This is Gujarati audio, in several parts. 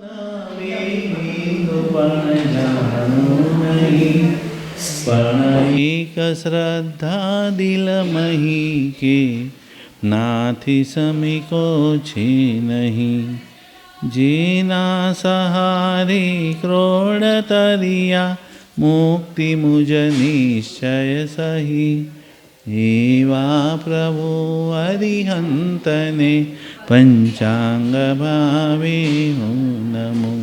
એક શ્રદ્ધા દિલ મહી કે નાથી સમીકો છે નહીં, જેના સહારે ક્રોડ તરિયા મુક્તિ મુજ નિશ્ચય સહી, એવા પ્રભુ અરિહંતને પંચાંગ ભાવે હું નમું.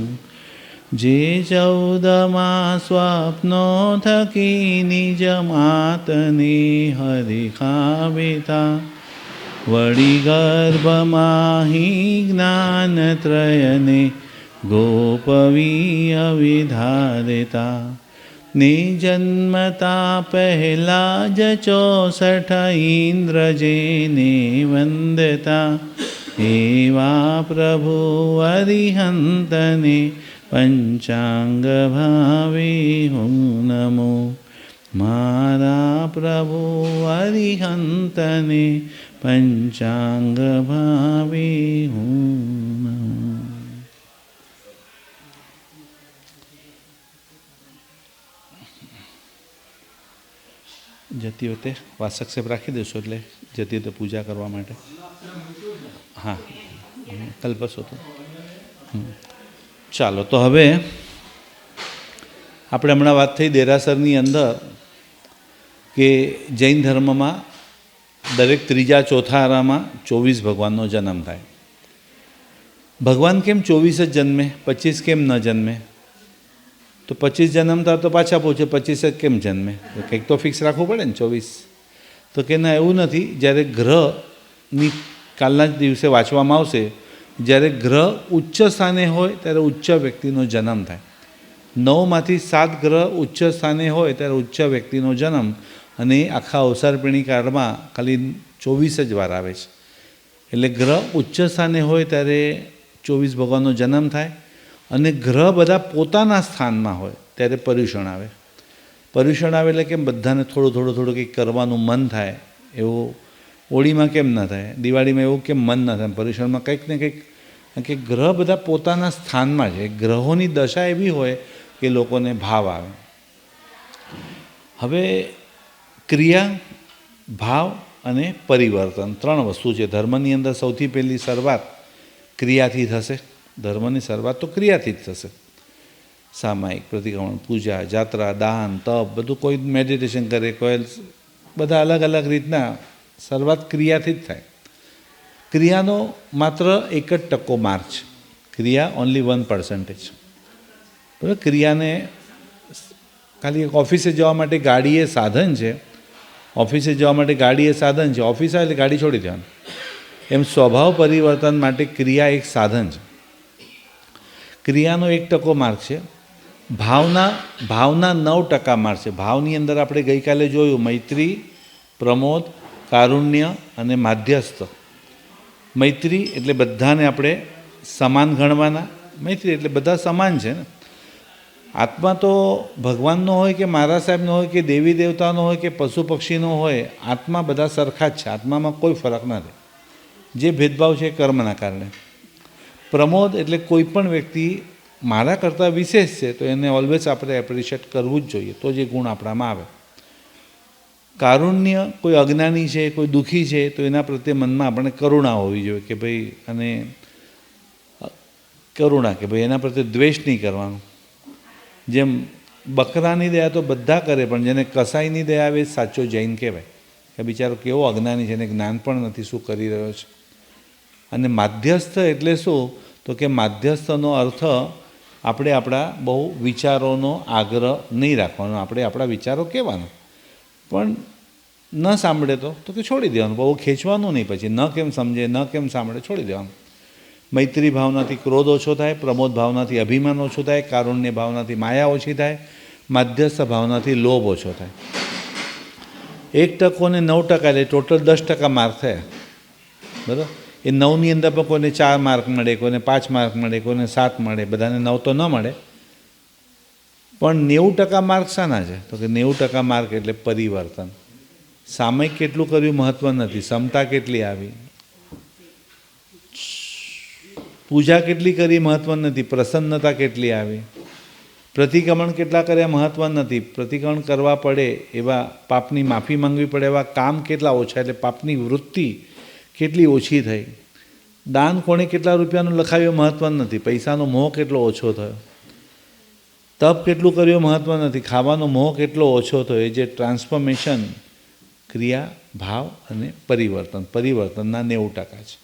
જે 14મા સ્વપ્નો થકી નિજ માતને હરિખાવેતા, વળી ગર્ભમાહી જ્ઞાનત્રયને ગોપવી અવિધારેતા, ને જન્મતા પહેલા જ 64 ઇન્દ્ર જેને વંદતા, એવા પ્રભુ અરિહંતને પંચાંગ ભાવે હું નમો. મારા પ્રભુ અરિહંતને પંચાંગ ભાવે હું નમો. જતી વખતે વાસક્ષેપ રાખી દેશો, એટલે જતી વખતે પૂજા કરવા માટે. હા, કલ્પશો તો ચાલો. તો હવે આપણે હમણાં વાત થઈ દેરાસરની અંદર કે જૈન ધર્મમાં દરેક ત્રીજા ચોથા આરામાં 24 ભગવાનનો જન્મ થાય. ભગવાન કેમ 24 જ જન્મે, 25 કેમ ન જન્મે? તો 25 જન્મતા તો પાછા પૂછે 25 જ કેમ જન્મે? કંઈક તો ફિક્સ રાખવું પડે ને 24. તો કે ના, એવું નથી. જ્યારે ગ્રહની કાલના જ દિવસે વાંચવામાં આવશે, જ્યારે ગ્રહ ઉચ્ચ સ્થાને હોય ત્યારે ઉચ્ચ વ્યક્તિનો જન્મ થાય. 9માંથી 7 ગ્રહ ઉચ્ચ સ્થાને હોય ત્યારે ઉચ્ચ વ્યક્તિનો જન્મ, અને આખા અવસરપીણી કાળમાં ખાલી 24 જ વાર આવે છે. એટલે ગ્રહ ઉચ્ચ સ્થાને હોય ત્યારે 24 ભગવાનનો જન્મ થાય, અને ગ્રહ બધા પોતાના સ્થાનમાં હોય ત્યારે પર્યુષણ આવે. પર્યુષણ આવે એટલે કેમ બધાને થોડું કંઈક કરવાનું મન થાય. એવું હોળીમાં કેમ ન થાય, દિવાળીમાં એવું કેમ મન ન થાય, પર્યુષણમાં કંઈક ને કંઈક. કે ગ્રહ બધા પોતાના સ્થાનમાં છે. ગ્રહોની દશા એવી હોય કે લોકોને ભાવ આવે. હવે ક્રિયા, ભાવ અને પરિવર્તન 3 વસ્તુ છે. ધર્મની અંદર સૌથી પહેલી શરૂઆત ક્રિયાથી થશે. ધર્મની શરૂઆત તો ક્રિયાથી જ થશે. સામાયિક પ્રતિક્રમણ, પૂજા, જાત્રા, દાન, તપ, બધું. કોઈ મેડિટેશન કરે, કોઈ બધા અલગ અલગ રીતના શરૂઆત ક્રિયાથી જ થાય. ક્રિયાનો માત્ર 1% માર્ક છે. ક્રિયા ઓનલી 1%. બરાબર. ક્રિયાને ખાલી ઓફિસે જવા માટે ગાડી એ સાધન છે. ઓફિસે જવા માટે ગાડી એ સાધન છે. ઓફિસ આવે એટલે ગાડી છોડી દેવાની. એમ સ્વભાવ પરિવર્તન માટે ક્રિયા એક સાધન છે. ક્રિયાનો 1% માર્ક છે. ભાવના 9% માર્ક છે. ભાવની અંદર આપણે ગઈકાલે જોયું મૈત્રી, પ્રમોદ, કારુણ્ય અને માધ્યસ્થ. મૈત્રી એટલે બધાને આપણે સમાન ગણવાના. મૈત્રી એટલે બધા સમાન છે ને. આત્મા તો ભગવાનનો હોય કે મહારાજ સાહેબનો હોય કે દેવી દેવતાનો હોય કે પશુ પક્ષીનો હોય, આત્મા બધા સરખા જ છે. આત્મામાં કોઈ ફરક નથી. જે ભેદભાવ છે કર્મના કારણે. પ્રમોદ એટલે કોઈ પણ વ્યક્તિ મારા કરતાં વિશેષ છે તો એને ઓલવેઝ આપણે એપ્રિશિએટ કરવું જ જોઈએ, તો જે ગુણ આપણામાં આવે. કારુણ્ય કોઈ અજ્ઞાની છે, કોઈ દુઃખી છે, તો એના પ્રત્યે મનમાં આપણે કરુણા હોવી જોઈએ કે ભાઈ, અને કરુણા કે ભાઈ એના પ્રત્યે દ્વેષ નહીં કરવાનો. જેમ બકરાની દયા તો બધા કરે, પણ જેને કસાઈની દયા આવે સાચો જૈન કહેવાય કે બિચારો કેવો અજ્ઞાની છે, એને જ્ઞાન પણ નથી શું કરી રહ્યો છે. અને માધ્યસ્થ એટલે શું? તો કે માધ્યસ્થનો અર્થ આપણે આપણા બહુ વિચારોનો આગ્રહ નહીં રાખવાનો. આપણે આપણા વિચારો કહેવાનો, પણ ન સાંભળે તો કે છોડી દેવાનું. બહુ ખેંચવાનું નહીં. પછી ન કેમ સમજે, ન કેમ સાંભળે, છોડી દેવાનું. મૈત્રી ભાવનાથી ક્રોધ ઓછો થાય, પ્રમોદ ભાવનાથી અભિમાન ઓછું થાય, કારુણ્ય ભાવનાથી માયા ઓછી થાય, માધ્યસ્થ ભાવનાથી લોભ ઓછો થાય. 1% ને 9% એટલે ટોટલ 10% માર્ક થયા. બરાબર. એ 9ની અંદર પણ કોઈને 4 માર્ક મળે, કોઈને 5 માર્ક મળે, કોઈને 7 મળે, બધાને 9 તો ન મળે. પણ 90% માર્ક શાના છે? તો કે 90% માર્ક એટલે પરિવર્તન. સામયિક કેટલું કર્યું મહત્વ નથી, ક્ષમતા કેટલી આવી. પૂજા કેટલી કરી મહત્વ નથી, પ્રસન્નતા કેટલી આવી. પ્રતિક્રમણ કેટલા કર્યા મહત્વ નથી, પ્રતિક્રમણ કરવા પડે એવા પાપની માફી માંગવી પડે એવા કામ કેટલા ઓછા, એટલે પાપની વૃત્તિ કેટલી ઓછી થઈ. દાન કોણે કેટલા રૂપિયાનું લખાવ્યું મહત્વ નથી, પૈસાનો મોહ કેટલો ઓછો થયો. તપ કેટલું કર્યું મહત્વ નથી, ખાવાનો મોહ કેટલો ઓછો થયો. એ જે ટ્રાન્સફોર્મેશન ક્રિયા, ભાવ અને પરિવર્તનના 90% છે.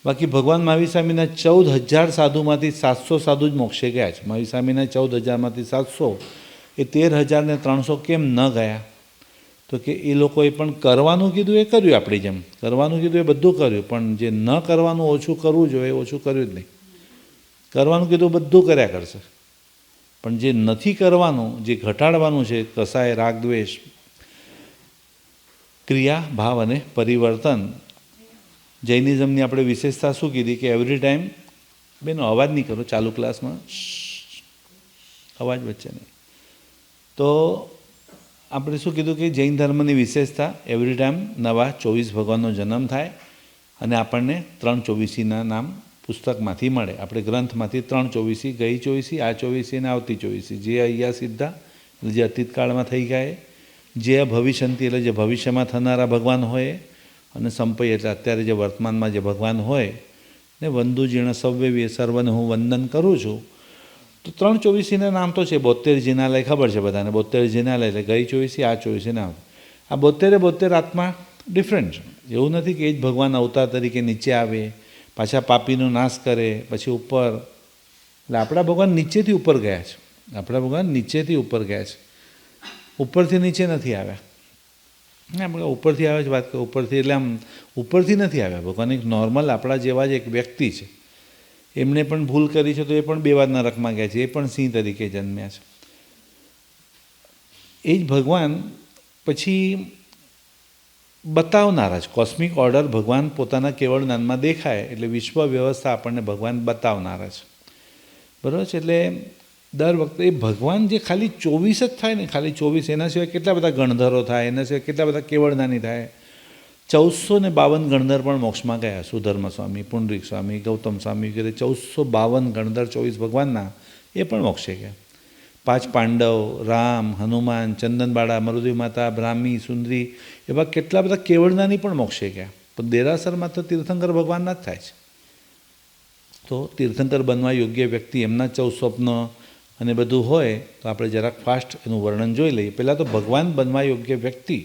બાકી ભગવાન મહાવીર સ્વામીના 14,000 સાધુમાંથી 700 સાધુ જ મોક્ષે ગયા છે. મહાવીર સ્વામીના 14,000માંથી 700, એ 13,300 કેમ ન ગયા? તો કે એ લોકોએ પણ કરવાનું કીધું એ કર્યું, આપણી જેમ કરવાનું કીધું એ બધું કર્યું, પણ જે ન કરવાનું ઓછું કરવું જોઈએ એ ઓછું કર્યું જ નહીં. કરવાનું કીધું બધું કર્યા કરશે, પણ જે નથી કરવાનું, જે ઘટાડવાનું છે, કસાય, રાગ, દ્વેષ, ક્રિયા, ભાવ અને પરિવર્તન. જૈનિઝમની આપણે વિશેષતા શું કીધી કે એવરી ટાઈમ, બેનો અવાજ નહીં કરો ચાલુ ક્લાસમાં, અવાજ વચ્ચે નહીં. તો આપણે શું કીધું કે જૈન ધર્મની વિશેષતા એવરી ટાઈમ નવા 24 ભગવાનનો જન્મ થાય અને આપણને 3/24ના નામ પુસ્તકમાંથી મળે. આપણે ગ્રંથમાંથી 3/24, ગઈ 24, આ 24 અને આવતી 24, જે અહીંયા સીધા જે અતીતકાળમાં થઈ ગયા, જે ભવિષ્યંતી એટલે જે ભવિષ્યમાં થનારા ભગવાન હોય, અને સંપય એટલે અત્યારે જે વર્તમાનમાં જે ભગવાન હોય. ને વંદુ જીર્ણ સવ્યવી સર્વને હું વંદન કરું છું. તો 3/24ના નામ તો છે. 72 જિનાલય ખબર છે બધાને, 72 જિનાલય એટલે ગઈ 24, આ 24 નામ. આ 72 આત્મા ડિફરન્ટ છે. એવું નથી કે એ જ ભગવાન અવતાર તરીકે નીચે આવે, પાછા પાપીનો નાશ કરે, પછી ઉપર. એટલે આપણા ભગવાન નીચેથી ઉપર ગયા છે. આપણા ભગવાન નીચેથી ઉપર ગયા છે, ઉપરથી નીચે નથી આવ્યા. આપણે ઉપરથી આવે છે વાત કરીએ, ઉપરથી એટલે આમ ઉપરથી નથી આવ્યા. ભગવાન એક નોર્મલ આપણા જેવા જ એક વ્યક્તિ છે. એમણે પણ ભૂલ કરી છે તો એ પણ 2 વાર નરકમાં ગયા છે, એ પણ સિંહ તરીકે જન્મ્યા છે. એ જ ભગવાન પછી બતાવનારા જ કોસ્મિક ઓર્ડર ભગવાન પોતાના કેવળ જ્ઞાનમાં દેખાય એટલે વિશ્વ વ્યવસ્થા આપણને ભગવાન બતાવનારા છે. બરાબર છે. એટલે દર વખતે એ ભગવાન જે ખાલી 24 જ થાય ને, ખાલી 24, એના સિવાય કેટલા બધા ગણધરો થાય, એના સિવાય કેટલા બધા કેવળદાની થાય. 1452 ગણધર પણ મોક્ષમાં ગયા. સુધર્મ સ્વામી, પુંડરીક સ્વામી, ગૌતમ સ્વામી વગેરે 1452 ગણધર 24 ભગવાનના એ પણ મોક્ષે ગયા. 5 પાંડવ, રામ, હનુમાન, ચંદનબાળા, મરુદી માતા, બ્રાહ્મી, સુંદરી, એવા કેટલા બધા કેવળદાની પણ મોક્ષે ગયા. પણ દેરાસરમાં તો તીર્થંકર ભગવાનના જ થાય છે. તો તીર્થંકર બનવા યોગ્ય વ્યક્તિ, એમના 14 સ્વપ્ન અને બધું હોય તો આપણે જરાક ફાસ્ટ એનું વર્ણન જોઈ લઈએ. પહેલાં તો ભગવાન બનવા યોગ્ય વ્યક્તિ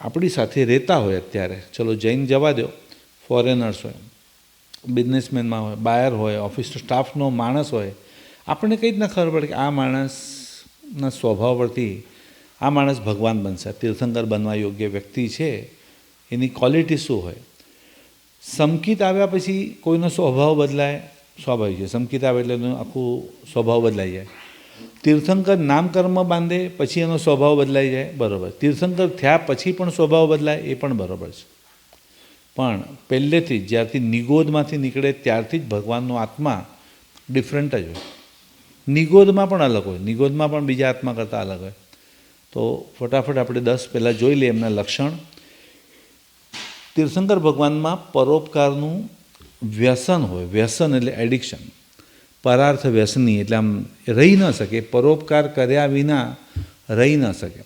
આપણી સાથે રહેતા હોય. અત્યારે ચલો જૈન જવા દો, ફોરેનર્સ હોય, બિઝનેસમેનમાં હોય, બાયર હોય, ઓફિસનો સ્ટાફનો માણસ હોય, આપણને કંઈ જ ન ખબર પડે કે આ માણસના સ્વભાવ પરથી આ માણસ ભગવાન બનશે, તીર્થંકર બનવા યોગ્ય વ્યક્તિ છે, એની ક્વોલિટી શું હોય. સંકિત આવ્યા પછી કોઈનો સ્વભાવ બદલાય, સ્વાભાવિક છે. સંકિત આવે એટલે એનું આખું સ્વભાવ બદલાઈ જાય. તીર્થંકર નામકર્મ બાંધે પછી એનો સ્વભાવ બદલાઈ જાય, બરાબર. તીર્થંકર થયા પછી પણ સ્વભાવ બદલાય, એ પણ બરાબર છે. પણ પહેલેથી જ જ્યારથી નિગોદમાંથી નીકળે ત્યારથી જ ભગવાનનો આત્મા ડિફરન્ટ જ હોય. નિગોદમાં પણ અલગ હોય, નિગોદમાં પણ બીજા આત્મા કરતાં અલગ હોય. તો ફટાફટ આપણે 10 પહેલાં જોઈ લઈએ એમના લક્ષણ. તીર્થંકર ભગવાનમાં પરોપકારનું વ્યસન હોય. વ્યસન એટલે એડિક્શન. પરાર્થ વ્યસની એટલે આમ રહી ન શકે, પરોપકાર કર્યા વિના રહી ન શકે.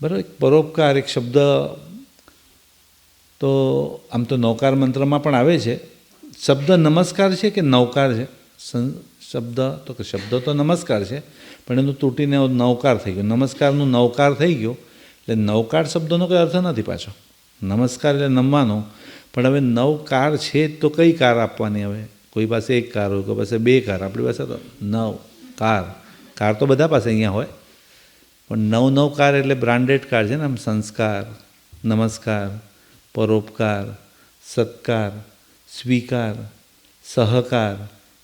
બરાબર. પરોપકાર એક શબ્દ તો આમ તો નૌકાર મંત્રમાં પણ આવે છે. શબ્દ નમસ્કાર છે કે નૌકાર છે? શબ્દ તો નમસ્કાર છે, પણ એનું તૂટીને નૌકાર થઈ ગયો. નમસ્કારનું નૌકાર થઈ ગયો એટલે નૌકાર શબ્દનો કોઈ અર્થ નથી પાછો. નમસ્કાર એટલે નમવાનો, પણ હવે 9 કાર છે તો કઈ કાર આપવાની? હવે કોઈ પાસે 1 કાર હોય, કોઈ પાસે 2 કાર, આપણી પાસે તો 9 કાર. કાર તો બધા પાસે અહીંયા હોય, પણ 9 કાર એટલે બ્રાન્ડેડ કાર છે ને. આમ સંસ્કાર, નમસ્કાર, પરોપકાર, સત્કાર, સ્વીકાર, સહકાર,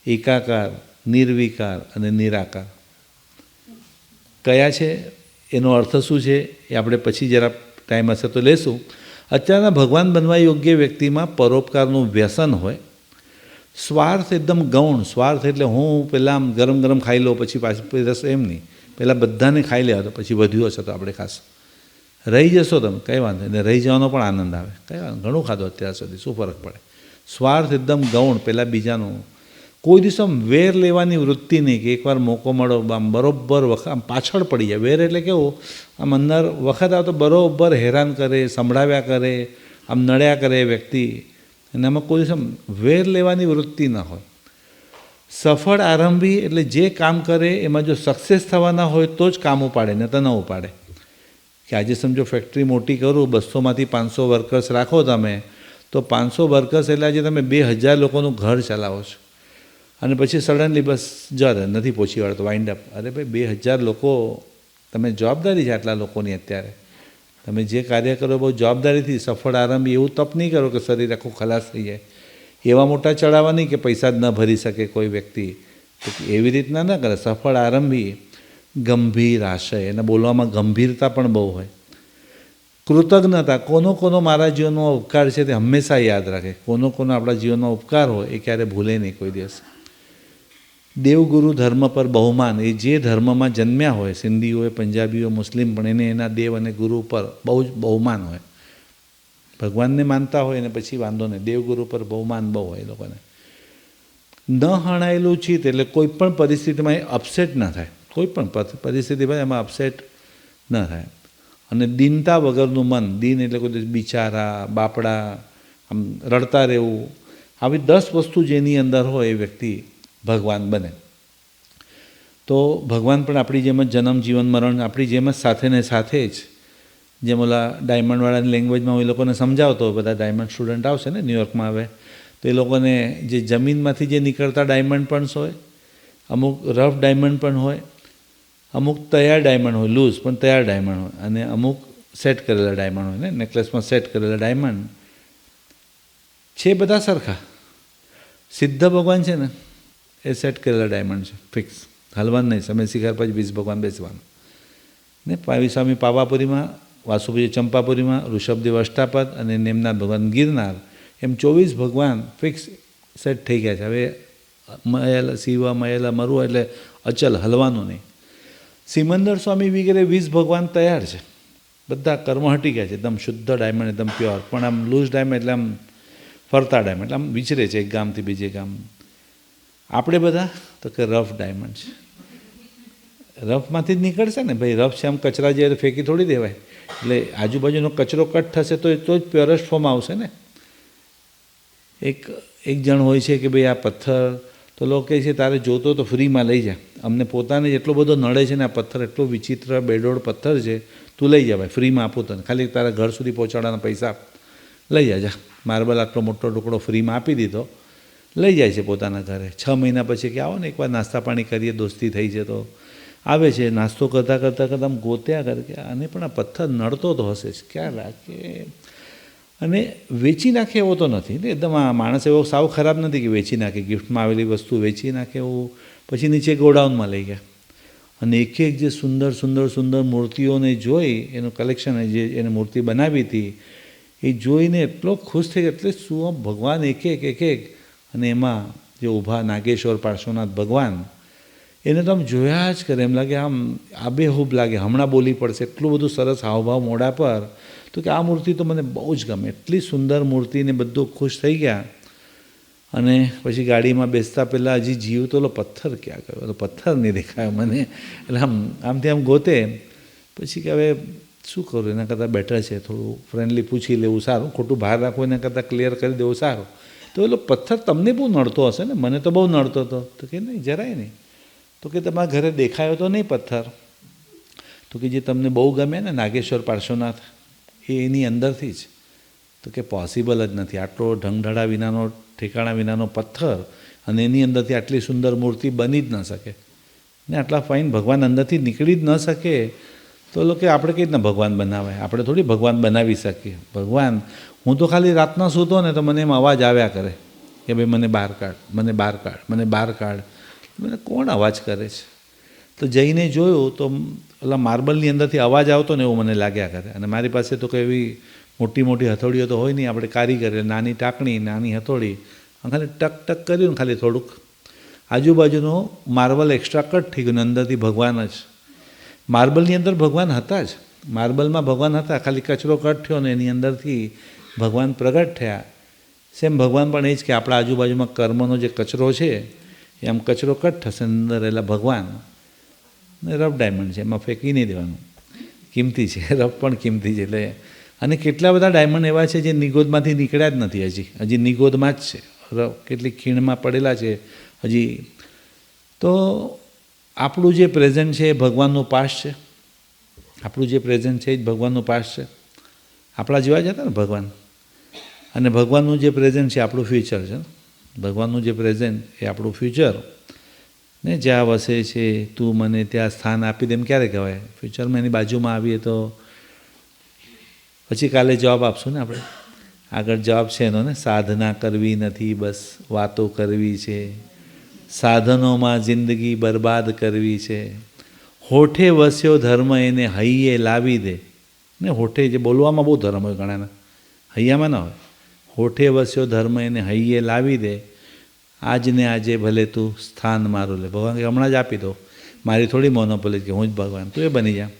એકાકાર, નિર્વિકાર અને નિરાકાર. કયા છે, એનો અર્થ શું છે એ આપણે પછી જરા ટાઈમ હશે તો લેશું. અત્યારના ભગવાન બનવા યોગ્ય વ્યક્તિમાં પરોપકારનું વ્યસન હોય. સ્વાર્થ એકદમ ગૌણ. સ્વાર્થ એટલે હું પહેલાં આમ ગરમ ગરમ ખાઈ લઉં, પછી પાછી રસ, એમ નહીં. પહેલાં બધાને ખાઈ લેવા તો પછી વધ્યું હશે તો આપણે ખાસ રહી જશો તમે, કંઈ વાંધો નહીં. રહી જવાનો પણ આનંદ આવે. કંઈ વાંધો, ઘણું ખાધું અત્યાર સુધી, શું ફરક પડે. સ્વાર્થ એકદમ ગૌણ, પહેલાં બીજાનું. કોઈ દિવસ આમ વેર લેવાની વૃત્તિ નહીં કે એકવાર મોકો મળો આમ બરોબર આમ પાછળ પડી જાય. વેર એટલે કેવું, આમ અંદર વખત આવે તો બરોબર હેરાન કરે, સંભળાવ્યા કરે, આમ નડ્યા કરે એ વ્યક્તિ, અને આમાં કોઈ દિવસ આમ વેર લેવાની વૃત્તિ ન હોય. સફળ આરંભી એટલે જે કામ કરે એમાં જો સક્સેસ થવાના હોય તો જ કામ ઉપાડે, ને તો ન ઉપાડે. કે આજે સમજો ફેક્ટરી મોટી કરું, 200માંથી 500 વર્કર્સ રાખો તમે, તો 500 વર્કર્સ એટલે આજે તમે 2000 લોકોનું ઘર ચલાવો છો. અને પછી સડનલી બસ જર નથી પહોંચી વળતો, વાઇન્ડ અપ. અરે ભાઈ 2000 લોકો, તમે જવાબદારી છે આટલા લોકોની. અત્યારે તમે જે કાર્ય કરો બહુ જવાબદારીથી. સફળ આરંભી એવું તપ નહીં કરો કે શરીર આખું ખલાસ થઈ જાય. એવા મોટા ચડાવવા નહીં કે પૈસા જ ન ભરી શકે કોઈ વ્યક્તિ, એવી રીતના ન કરે. સફળ આરંભી ગંભીર આશય, એને બોલવામાં ગંભીરતા પણ બહુ હોય. કૃતજ્ઞતા, કોનો કોનો મારા જીવનનો ઉપકાર છે તે હંમેશા યાદ રાખે. કોનો કોનો આપણા જીવનનો ઉપકાર હોય એ ક્યારે ભૂલે નહીં કોઈ દિવસ. દેવગુરુ ધર્મ પર બહુમાન, એ જે ધર્મમાં જન્મ્યા હોય, સિંધી હોય, પંજાબી હોય, મુસ્લિમ, પણ એને એના દેવ અને ગુરુ પર બહુ જ બહુમાન હોય. ભગવાનને માનતા હોય ને પછી વાંધો નહીં, દેવગુરુ પર બહુમાન બહુ હોય એ લોકોને. ન હણાયેલું ચિત્ત એટલે કોઈ પણ પરિસ્થિતિમાં એ અપસેટ ન થાય. કોઈ પણ પરિસ્થિતિમાં એમાં અપસેટ ન થાય. અને દીનતા વગરનું મન, દીન એટલે કોઈ બિચારા, બાપડા, આમ રડતા રહેવું, આવી 10 વસ્તુ જેની અંદર હોય એ વ્યક્તિ ભગવાન બને. તો ભગવાન પણ આપણી જેમ જ જન્મ, જીવન, મરણ આપણી જેમ જ સાથે ને સાથે જ, જેમ ઓલા ડાયમંડવાળાની લેંગ્વેજમાં હું એ લોકોને સમજાવતો, બધા ડાયમંડ સ્ટુડન્ટ આવશે ને ન્યૂયોર્કમાં આવે, તો એ લોકોને જે જમીનમાંથી જે નીકળતા ડાયમંડ પણ હોય, અમુક રફ ડાયમંડ પણ હોય, અમુક તૈયાર ડાયમંડ હોય, લૂઝ પણ તૈયાર ડાયમંડ હોય, અને અમુક સેટ કરેલા ડાયમંડ હોય ને, નેકલેસમાં સેટ કરેલા ડાયમંડ છે. બધા સરખા. સિદ્ધ ભગવાન છે ને એ સેટ કરેલા ડાયમંડ છે, ફિક્સ, હલવાનું નહીં. સમય શિખર પછી 20 ભગવાન બેસવાનું ને. સ્વામી પાવાપુરીમાં, વાસુપુરી ચંપાપુરીમાં, ઋષભદેવ અષ્ટાપદ અને નેમનાથ ભગવાન ગિરનાર, એમ 24 ભગવાન ફિક્સ સેટ થઈ ગયા છે. હવે મયેલા શિવા, મયેલા મરવા એટલે અચલ, હલવાનું નહીં. સિમંદર સ્વામી વગેરે 20 ભગવાન તૈયાર છે, બધા કર્મ હટી ગયા છે, એકદમ શુદ્ધ ડાયમંડ, એકદમ પ્યોર. પણ આમ લૂઝ ડાયમંડ એટલે આમ ફરતા ડાયમંડ, એટલે આમ વિચરે છે એક ગામથી બીજે ગામ. આપણે બધા તો કે રફ ડાયમંડ છે. રફમાંથી જ નીકળશે ને ભાઈ. રફ છે આમ કચરા જે ફેંકી થોડી દેવાય. એટલે આજુબાજુનો કચરો કટ થશે તો જ પ્યોરેસ્ટ ફોર્મ આવશે ને. એક જણ હોય છે કે ભાઈ આ પથ્થર, તો લોકો કહે છે તારે જોતો તો ફ્રીમાં લઈ જા. અમને પોતાને જેટલો બધો નડે છે ને આ પથ્થર એટલો વિચિત્ર બેડોળ પથ્થર છે, તું લઈ જા ભાઈ, ફ્રીમાં આપું તને, ખાલી તારા ઘર સુધી પહોંચાડવાના પૈસા લઈ જા. માર્બલ આટલો મોટો ટુકડો ફ્રીમાં આપી દીધો, લઈ જાય છે પોતાના ઘરે. 6 મહિના પછી કે આવો ને એકવાર નાસ્તા પાણી કરીએ, દોસ્તી થઈ છે. તો આવે છે, નાસ્તો કરતાં કરતાં આમ ગોત્યા કરે કે આને પણ આ પથ્થર નડતો તો હશે જ, ક્યાં રાખે, અને વેચી નાખે એવો તો નથી ને. એકદમ આ માણસ એવો સાવ ખરાબ નથી કે વેચી નાખે, ગિફ્ટમાં આવેલી વસ્તુ વેચી નાખે એવું. પછી નીચે ગોડાઉનમાં લઈ ગયા, અને એક જે સુંદર સુંદર સુંદર મૂર્તિઓને જોઈ, એનું કલેક્શન, જે એને મૂર્તિ બનાવી હતી એ જોઈને એટલો ખુશ થઈ ગયો. એટલે શું ભગવાન એક એક, અને એમાં જે ઊભા નાગેશ્વર પાર્શ્વનાથ ભગવાન, એને તો આમ જોયા જ કરે એમ લાગે, આમ આબેહૂબ લાગે, હમણાં બોલી પડશે, એટલું બધું સરસ હાવભાવ મોઢા પર. તો કે આ મૂર્તિ તો મને બહુ જ ગમે, એટલી સુંદર મૂર્તિને બધું ખુશ થઈ ગયા. અને પછી ગાડીમાં બેસતા પહેલાં હજી જીવ તો ઓલો પથ્થર ક્યાં ગયો, તો પથ્થર નહીં દેખાયો મને. એટલે આમથી આમ ગોતે. પછી કે હવે શું કરું, એના કરતાં બેટર છે થોડું ફ્રેન્ડલી પૂછી લેવું સારું, ખોટું બહાર રાખવું એના કરતાં ક્લિયર કરી દેવું સારું. તો એલો પથ્થર તમને બહુ નડતો હશે ને, મને તો બહુ નડતો હતો. તો કે નહીં, જરાય નહીં. તો કે તમારા ઘરે દેખાયો તો નહીં પથ્થર, તો કે જે તમને બહુ ગમે ને નાગેશ્વર પાર્શ્વનાથ, એની અંદરથી જ. તો કે પોસિબલ જ નથી, આટલો ઢંગઢળા વિનાનો, ઠેકાણા વિનાનો પથ્થર, અને એની અંદરથી આટલી સુંદર મૂર્તિ બની જ ન શકે ને. આટલા ફાઇન ભગવાન અંદરથી નીકળી જ ન શકે, તો લોકો આપણે કઈ રીતના ભગવાન બનાવાય? આપણે થોડી ભગવાન બનાવી શકીએ. ભગવાન, હું તો ખાલી રાતના સૂતો ને તો મને એમ અવાજ આવ્યા કરે કે ભાઈ મને બહાર કાઢ, મને બહાર કાઢ, મને બહાર કાઢ. મને કોણ અવાજ કરે છે? તો જઈને જોયું તો ઓલા માર્બલની અંદરથી અવાજ આવતો ને એવું મને લાગ્યા કરે. અને મારી પાસે તો કોઈ એવી મોટી મોટી હથોડીઓ તો હોય નહીં, આપણે કારીગર, નાની ટાંકણી, નાની હથોડી, ખાલી ટક ટક કર્યું ને, ખાલી થોડુંક આજુબાજુનું માર્બલ એક્સ્ટ્રા કટ થઈ ગયું, અંદરથી ભગવાન જ. માર્બલની અંદર ભગવાન હતા જ, માર્બલમાં ભગવાન હતા, ખાલી કચરો કટ થયો ને એની અંદરથી ભગવાન પ્રગટ થયા. સેમ ભગવાન પણ એ જ કે આપણા આજુબાજુમાં કર્મનો જે કચરો છે એ આમ કચરો કટ થશે, અંદર રહેલા ભગવાન રફ ડાયમંડ છે, એમાં ફેંકી નહીં દેવાનું, કિંમતી છે, રફ પણ કિંમતી છે. એટલે અને કેટલા બધા ડાયમંડ એવા છે જે નિગોદમાંથી નીકળ્યા જ નથી, હજી નિગોદમાં જ છે, કેટલીક ખીણમાં પડેલા છે હજી. તો આપણું જે પ્રેઝન્ટ છે એ ભગવાનનું પાસ્ટ છે, આપણું જે પ્રેઝન્ટ છે એ જ ભગવાનનું પાસ્ટ છે. આપણા જેવા જ હતા ને ભગવાન, અને ભગવાનનું જે પ્રેઝન્ટ છે આપણું ફ્યુચર છે. ભગવાનનું જે પ્રેઝન્ટ એ આપણું ફ્યુચર ને જ્યાં વસે છે તું મને ત્યાં સ્થાન આપી દે, એમ ક્યારે કહેવાય? ફ્યુચરમાં એની બાજુમાં આવીએ તો પછી કાલે જવાબ આપશું ને આપણે. આગળ જવાબ છે એનો ને, સાધના કરવી નથી બસ વાતો કરવી છે, સાધનોમાં જિંદગી બરબાદ કરવી છે, હોઠે વસ્યો ધર્મ એને હૈયે લાવી દે. ને હોઠે જે બોલવામાં બહુ ધર્મ હોય ઘણાના, હૈયામાં ના હોય. હોઠે વસ્યો ધર્મ એને હૈયે લાવી દે, આજને આજે ભલે તું સ્થાન મારું લે. ભગવાન કે હમણાં જ આપી દો, મારી થોડી મોનોપોલી કે હું જ ભગવાન, તું એ બની જા.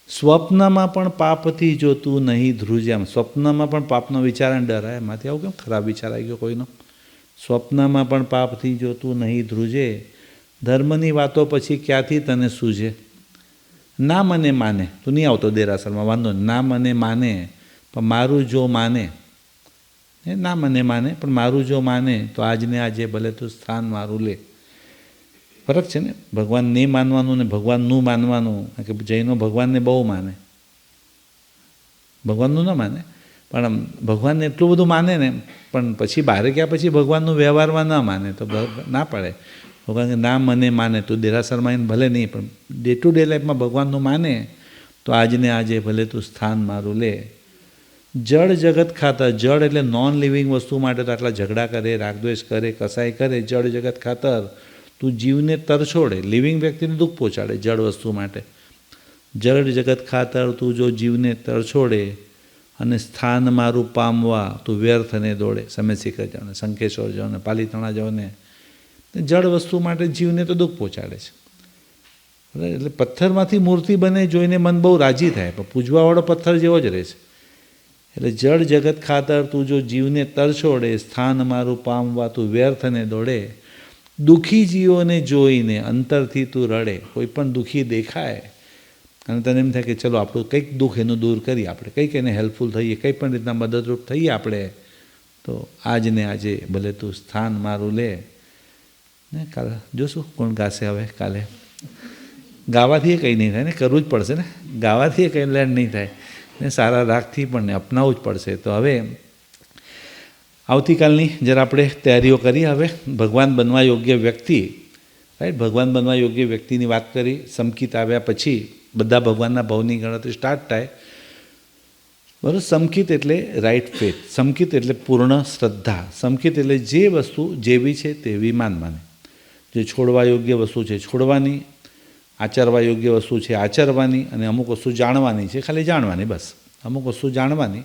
સ્વપ્નમાં પણ પાપથી જો તું નહીં ધ્રુજે. આમ સ્વપ્નમાં પણ પાપનો વિચાર અને ડર આવે, એમાંથી આવું કેમ ખરાબ વિચાર આવી ગયો કોઈનો? સ્વપ્નમાં પણ પાપથી જો તું નહીં ધ્રુજે, ધર્મની વાતો પછી ક્યાંથી તને સૂઝે. ના મને માને, તું નહીં આવતો દેરાસરમાં, વાંધો નહીં, ના મને માને પણ મારું જો માને, ના મને માને પણ મારું જો માને તો આજને આજે ભલે તું સ્થાન મારું લે. ફરક છે ને ભગવાનને માનવાનું ને ભગવાનનું માનવાનું. કે જૈનો ભગવાનને બહુ માને, ભગવાનનું ન માને, પણ આમ ભગવાનને એટલું બધું માને ને, પણ પછી બહાર ગયા પછી ભગવાનનું વ્યવહારમાં ન માને તો ના પડે. ભગવાન કે ના મને માને, તું દેરાસરમાં એને ભલે નહીં, પણ ડે ટુ ડે લાઈફમાં ભગવાનનું માને તો આજને આજે ભલે તું સ્થાન મારું લે. જળ જગત ખાતર, જળ એટલે નોન લિવિંગ વસ્તુ માટે તો આટલા ઝઘડા કરે, રાગદ્વેષ કરે, કસાઈ કરે. જળ જગત ખાતર તું જીવને તરછોડે, લિવિંગ વ્યક્તિને દુઃખ પહોંચાડે જળ વસ્તુ માટે. જળ જગત ખાતર તું જો જીવને તરછોડે અને સ્થાન મારું પામવા તું વ્યર્થને દોડે. સમય શિખર જાઓ ને, શંખેશ્વર જાઓ ને, પાલીતાણા જાઓ ને, જળ વસ્તુ માટે જીવને તો દુઃખ પહોંચાડે છે. એટલે પથ્થરમાંથી મૂર્તિ બને જોઈને મન બહુ રાજી થાય, પણ પૂજવાવાળો પથ્થર જેવો જ રહે છે. એટલે જળ જગત ખાતર તું જો જીવને તરછોડે, સ્થાન મારું પામવા તું વ્યર્થને દોડે. દુઃખી જીવોને જોઈને અંતરથી તું રડે. કોઈ પણ દુઃખી દેખાય અને તને એમ થાય કે ચલો આપણું કંઈક દુઃખ એનું દૂર કરીએ, આપણે કંઈક એને હેલ્પફુલ થઈએ, કંઈ પણ રીતના મદદરૂપ થઈએ આપણે, તો આજને આજે ભલે તું સ્થાન મારું લે. ને કાલે જોશું કોણ ગાશે હવે કાલે. ગાવાથી એ કંઈ નહીં થાય ને, કરવું જ પડશે ને, ગાવાથી એ કંઈ લેન્ડ નહીં થાય ને, સારા રાગથી પણ ને અપનાવવું જ પડશે. તો હવે આવતીકાલની જરા આપણે તૈયારીઓ કરી. હવે ભગવાન બનવા યોગ્ય વ્યક્તિ, રાઈટ, ભગવાન બનવા યોગ્ય વ્યક્તિની વાત કરી. સમકિત આવ્યા પછી બધા ભગવાનના ભાવની ગણતરી સ્ટાર્ટ થાય. બરાબર. સમકિત એટલે રાઈટ ફેથ, સમકિત એટલે પૂર્ણ શ્રદ્ધા, સમકિત એટલે જે વસ્તુ જેવી છે તેવી માનવાની. જે છોડવા યોગ્ય વસ્તુ છે છોડવાની, આચરવા યોગ્ય વસ્તુ છે આચરવાની, અને અમુક વસ્તુ જાણવાની છે ખાલી જાણવાની, બસ. અમુક વસ્તુ જાણવાની,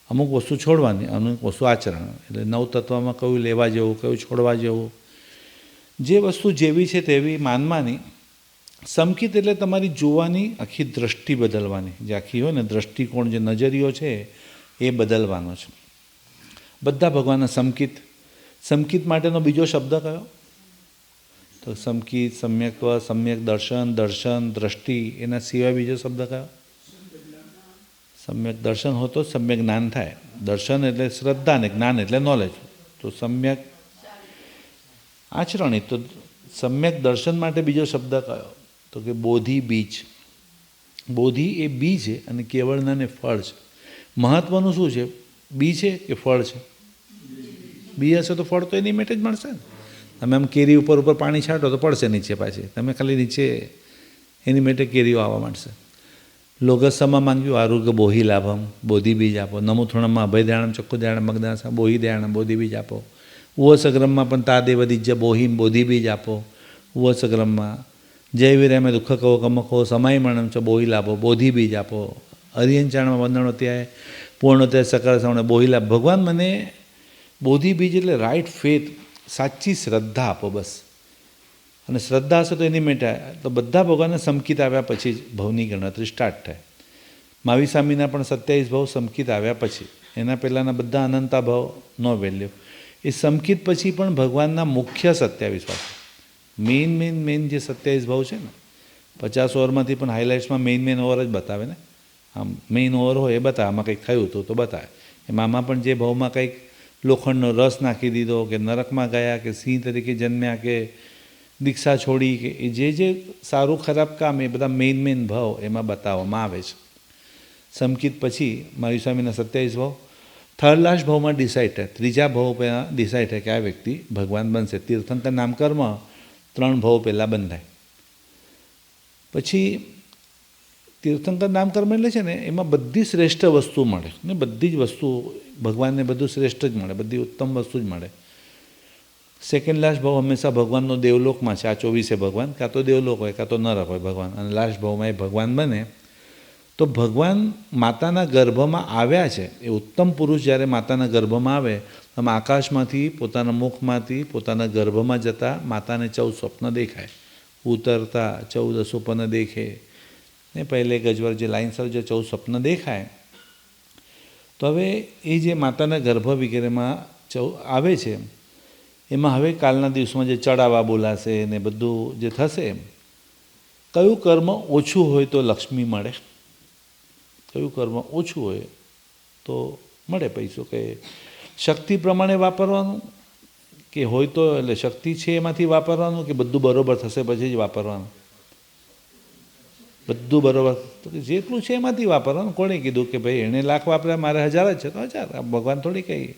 અમુક વસ્તુ છોડવાની, અમુક વસ્તુ આચરણ. એટલે નવતત્વમાં કયું લેવા જેવું, કયું છોડવા જેવું, જે વસ્તુ જેવી છે તેવી માનવાની. સમકિત એટલે તમારી જોવાની આખી દ્રષ્ટિ બદલવાની, જે આખી હોય ને દ્રષ્ટિકોણ, જે નજરિયો છે એ બદલવાનો છે. બધા ભગવાનના સમકિત. સમકિત માટેનો બીજો શબ્દ કયો? તો સમકિત, સમ્યક્ત્વ, સમ્યક દર્શન, દર્શન, દ્રષ્ટિ. એના સિવાય બીજો શબ્દ કયો? સમ્યક દર્શન હો તો સમ્યક જ્ઞાન થાય. દર્શન એટલે શ્રદ્ધા ને જ્ઞાન એટલે નોલેજ. તો સમ્યક આચરણી. તો સમ્યક દર્શન માટે બીજો શબ્દ કયો? તો કે બોધિ બીજ. બોધિ એ બી છે અને કેવળના ને ફળ છે. મહત્વનું શું છે? બી છે કે ફળ છે? બી હશે તો ફળ તો એની મેટે જ મળશે ને. તમે આમ કેરી ઉપર પાણી છાંટો તો પડશે નીચે પાછી, તમે ખાલી નીચે એની મેટે કેરીઓ આવવા માંડશે. લોગસમાં માંગ્યું આરોગ્ય બોહિ લાભમ, બોધિ બીજ આપો. નમુથુણમાં અભય દયાણમ, ચક્કુ દયાણમ, મગદાસા બોહિ દયાણમ, બોધિ બીજ આપો. ઉવસગ્રમમાં પણ તાદેવ દિજ્જ બોહિમ, બોધિ બીજ આપો. ઉવસગ્રમમાં જય વિરામે દુઃખ કહો કમખો સમાય મણમ ચ બોહિ લાભો, બોધિ બીજ આપો. અરિયંચાણમાં વંદણો ત્યાં પૂર્ણ ત્યાં સકળ સવણે બોહિ લાભ. ભગવાન મને બોધિ બીજ એટલે રાઈટ ફેથ, સાચી શ્રદ્ધા આપો બસ. અને શ્રદ્ધા હશે તો એની મેટા. તો બધા ભગવાનને સમકિત આવ્યા પછી જ ભવની ગણતરી સ્ટાર્ટ થાય. મહાવીર સ્વામીના પણ 27 ભવ સમકિત આવ્યા પછી. એના પહેલાંના બધા અનંતા ભાવ નો વેલ્યુ. એ સમકિત પછી પણ ભગવાનના મુખ્ય 27 વાક્ય, મેઇન જે 27 ભાવ છે ને, 50 ઓવરમાંથી પણ હાઇલાઇટ્સમાં મેઇન ઓવર જ બતાવે ને. આમ મેઇન ઓવર હોય એ બતાવે, આમાં કંઈક થયું હતું તો બતાવે. આમાં પણ જે ભાવમાં કંઈક લોખંડનો રસ નાખી દીધો, કે નરકમાં ગયા, કે સિંહ તરીકે જન્મ્યા, કે દીક્ષા છોડી, કે એ જે સારું ખરાબ કામ, એ બધા મેઇન ભાવ એમાં બતાવવામાં આવે છે. સમકિત પછી મહાવીર સ્વામીના 27 ભાવ. થર્ડ લાસ્ટ ભાવમાં ડિસાઇડ થાય, ત્રીજા ભાવ પહેલાં ડિસાઇડ થાય કે આ વ્યક્તિ ભગવાન બનશે. તીર્થંકર નામકર્મ 3 ભાવ પહેલાં બંધાય. પછી તીર્થંકર નામકર્મ એટલે છે ને, એમાં બધી શ્રેષ્ઠ વસ્તુ મળે ને, બધી જ વસ્તુ ભગવાનને બધું શ્રેષ્ઠ જ મળે, બધી ઉત્તમ વસ્તુ જ મળે. સેકન્ડ લાસ્ટ ભાવ હંમેશા ભગવાનનો દેવલોકમાં છે. આ 24 ભગવાન કાં તો દેવલોક હોય કાં તો નરક હોય ભગવાન, અને લાસ્ટ ભાવમાં એ ભગવાન બને. તો ભગવાન માતાના ગર્ભમાં આવ્યા છે, એ ઉત્તમ પુરુષ જ્યારે માતાના ગર્ભમાં આવે, આમ આકાશમાંથી પોતાના મુખમાંથી પોતાના ગર્ભમાં જતા માતાને 14 સ્વપ્ન દેખાય. ઉતરતા 14 સ્વપ્ન દેખે ને, પહેલે ગજવર જે લાઇન્સર જે 14 સ્વપ્ન દેખાય. તો હવે એ જે માતાના ગર્ભ વગેરેમાં આવે છે, એમાં હવે કાલના દિવસમાં જે ચડાવા બોલાશે ને બધું જે થશે, કયું કર્મ ઓછું હોય તો લક્ષ્મી મળે, કયું કર્મ ઓછું હોય તો મળે પૈસો, કે શક્તિ પ્રમાણે વાપરવાનું, કે હોય તો એટલે શક્તિ છે એમાંથી વાપરવાનું, કે બધું બરોબર થશે પછી જ વાપરવાનું? બધું બરોબર, તો કે જેટલું છે એમાંથી વાપરવાનું. કોણે કીધું કે ભાઈ એણે લાખ વાપર્યા, મારે 1000 જ છે તો 1000? ભગવાન થોડી કહી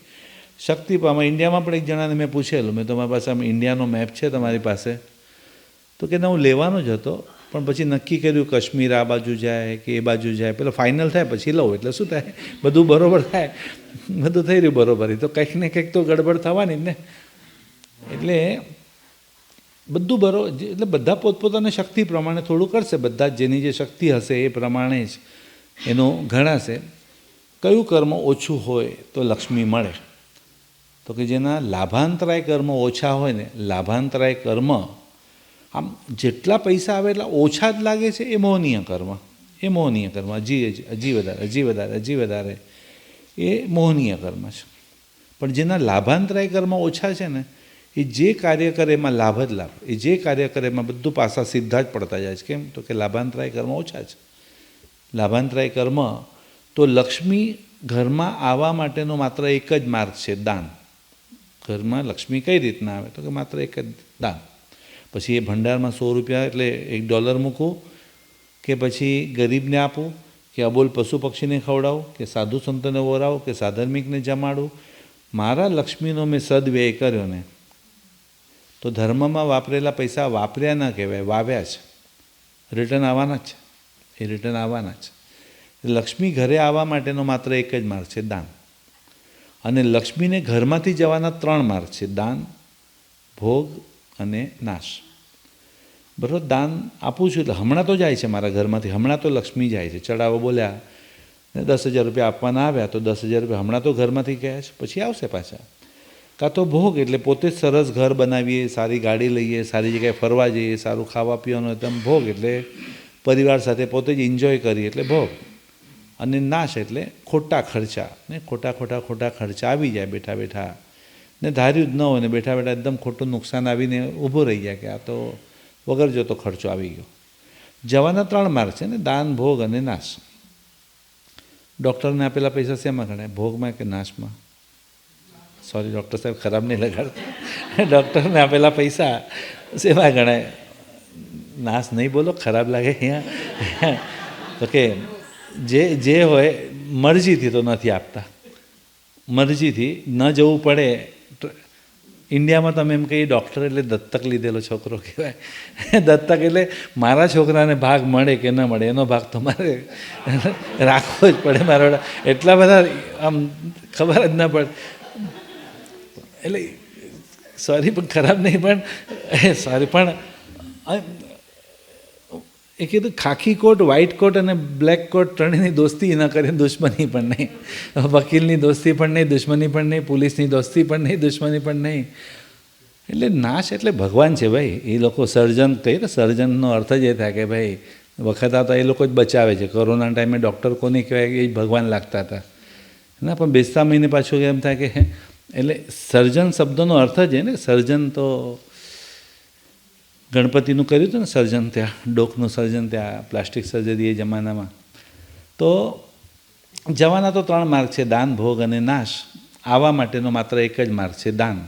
શક્તિ પામે. ઇન્ડિયામાં પણ એક જણાને મેં પૂછેલું, મેં તમારી પાસે આમ ઇન્ડિયાનો મેપ છે તમારી પાસે? તો કે ના, હું લેવાનો જ હતો, પણ પછી નક્કી કર્યું કાશ્મીર આ બાજુ જાય કે એ બાજુ જાય, પેલો ફાઇનલ થાય પછી લઉં. એટલે શું થાય, બધું બરોબર થાય, બધું થઈ રહ્યું બરોબર, તો કંઈક ને કંઈક તો ગડબડ થવાની જ ને. એટલે બધું બરોબર, એટલે બધા પોતપોતાની શક્તિ પ્રમાણે થોડું કરશે, બધા જેની જે શક્તિ હશે એ પ્રમાણે જ એનું ગણાશે. કયું કર્મ ઓછું હોય તો લક્ષ્મી મળે? તો કે જેના લાભાંતરાય કર્મ ઓછા હોય ને, લાભાંતરાય કર્મ આમ જેટલા પૈસા આવે એટલા ઓછા જ લાગે છે, એ મોહનીય કર્મ. એ મોહનીય કર્મ, હજી વધારે એ મોહનીય કર્મ છે. પણ જેના લાભાંતરાય કર્મ ઓછા છે ને, એ જે કાર્ય કરે એમાં લાભ જ લાભ, એ જે કાર્ય કરે એમાં બધું પાસા સીધા જ પડતા જાય છે. કેમ? તો કે લાભાંતરાય કર્મ ઓછા છે. લાભાંતરાય કર્મ તો લક્ષ્મી ઘરમાં આવવા માટેનો માત્ર એક જ માર્ગ છે, દાન. ઘરમાં લક્ષ્મી કઈ રીતના આવે? તો કે માત્ર એક જ દાન. પછી એ ભંડારમાં 100 રૂપિયા એટલે $1 મૂકવું, કે પછી ગરીબને આપવું, કે અબોલ પશુ પક્ષીને ખવડાવું, કે સાધુ સંતોને વરાવું, કે સાધર્મિકને જમાડવું. મારા લક્ષ્મીનો મેં સદવ્યય કર્યો ને, તો ધર્મમાં વાપરેલા પૈસા વાપર્યા ના કહેવાય, વાવ્યા છે. રિટર્ન આવવાના જ છે, એ રિટર્ન આવવાના જ. લક્ષ્મી ઘરે આવવા માટેનો માત્ર એક જ માર્ગ છે, દાન. અને લક્ષ્મીને ઘરમાંથી જવાના 3 માર્ગ છે, દાન, ભોગ અને નાશ. બરાબર? દાન આપું છું એટલે હમણાં તો જાય છે મારા ઘરમાંથી, હમણાં તો લક્ષ્મી જાય છે. ચડાવો બોલ્યા ને 10,000 રૂપિયા આપવાના આવ્યા, તો 10,000 રૂપિયા હમણાં તો ઘરમાંથી ગયા છે, પછી આવશે પાછા. કાં તો ભોગ, એટલે પોતે જ સરસ ઘર બનાવીએ, સારી ગાડી લઈએ, સારી જગ્યાએ ફરવા જઈએ, સારું ખાવા પીવાનું એકદમ ભોગ, એટલે પરિવાર સાથે પોતે જ એન્જોય કરીએ, એટલે ભોગ. અને નાશ એટલે ખોટા ખર્ચા, ને ખોટા ખર્ચા આવી જાય બેઠા બેઠા, ને ધાર્યું જ ન હોય ને બેઠા બેઠા એકદમ ખોટું નુકસાન આવીને ઊભો રહી જાય કે આ તો વગર જોતો ખર્ચો આવી ગયો. જવાના 3 માર્ગ છે ને, દાન, ભોગ અને નાશ. ડૉક્ટરને આપેલા પૈસા શેમાં ગણાય? ભોગમાં કે નાશમાં? સોરી ડૉક્ટર સાહેબ, ખરાબ નહીં લગાડતા. ડૉક્ટરને આપેલા પૈસા શેમાં ગણાય? નાશ નહીં બોલો, ખરાબ લાગે અહીંયા. તો કે જે હોય મરજીથી તો નથી આપતા, મરજીથી ન જવું પડે. ઇન્ડિયામાં તમે એમ કહીએ ડૉક્ટર એટલે દત્તક લીધેલો છોકરો કહેવાય. દત્તક એટલે મારા છોકરાને ભાગ મળે કે ન મળે એનો ભાગ તો મારે રાખવો જ પડે. મારા એટલા બધા આમ ખબર જ ન પડે. એટલે સોરી પણ ખરાબ નહીં, પણ સોરી પણ એ કીધું ખાખી કોટ, વ્હાઇટ કોટ અને બ્લેક કોટ ત્રણેયની દોસ્તી ન કરે, દુશ્મની પણ નહીં. વકીલની દોસ્તી પણ નહીં, દુશ્મની પણ નહીં, પોલીસની દોસ્તી પણ નહીં, દુશ્મની પણ નહીં. એટલે નાશ એટલે ભગવાન છે ભાઈ. એ લોકો સર્જન કહીએ તો સર્જનનો અર્થ જ એ થાય કે ભાઈ વખત આવતા એ લોકો જ બચાવે છે. કોરોના ટાઈમે ડૉક્ટર કોને કહેવાય? એ જ ભગવાન લાગતા હતા. ના પણ બેસતા મહિને પાછું એમ થાય કે એટલે સર્જન શબ્દનો અર્થ જ ને સર્જન તો ગણપતિનું કર્યું હતું ને સર્જન ત્યાં ડોકનું સર્જન ત્યાં પ્લાસ્ટિક સર્જરી એ જમાનામાં. તો જવાના તો 3 માર્ગ છે, દાન, ભોગ અને નાશ. આવવા માટેનો માત્ર એક જ માર્ગ છે, દાન.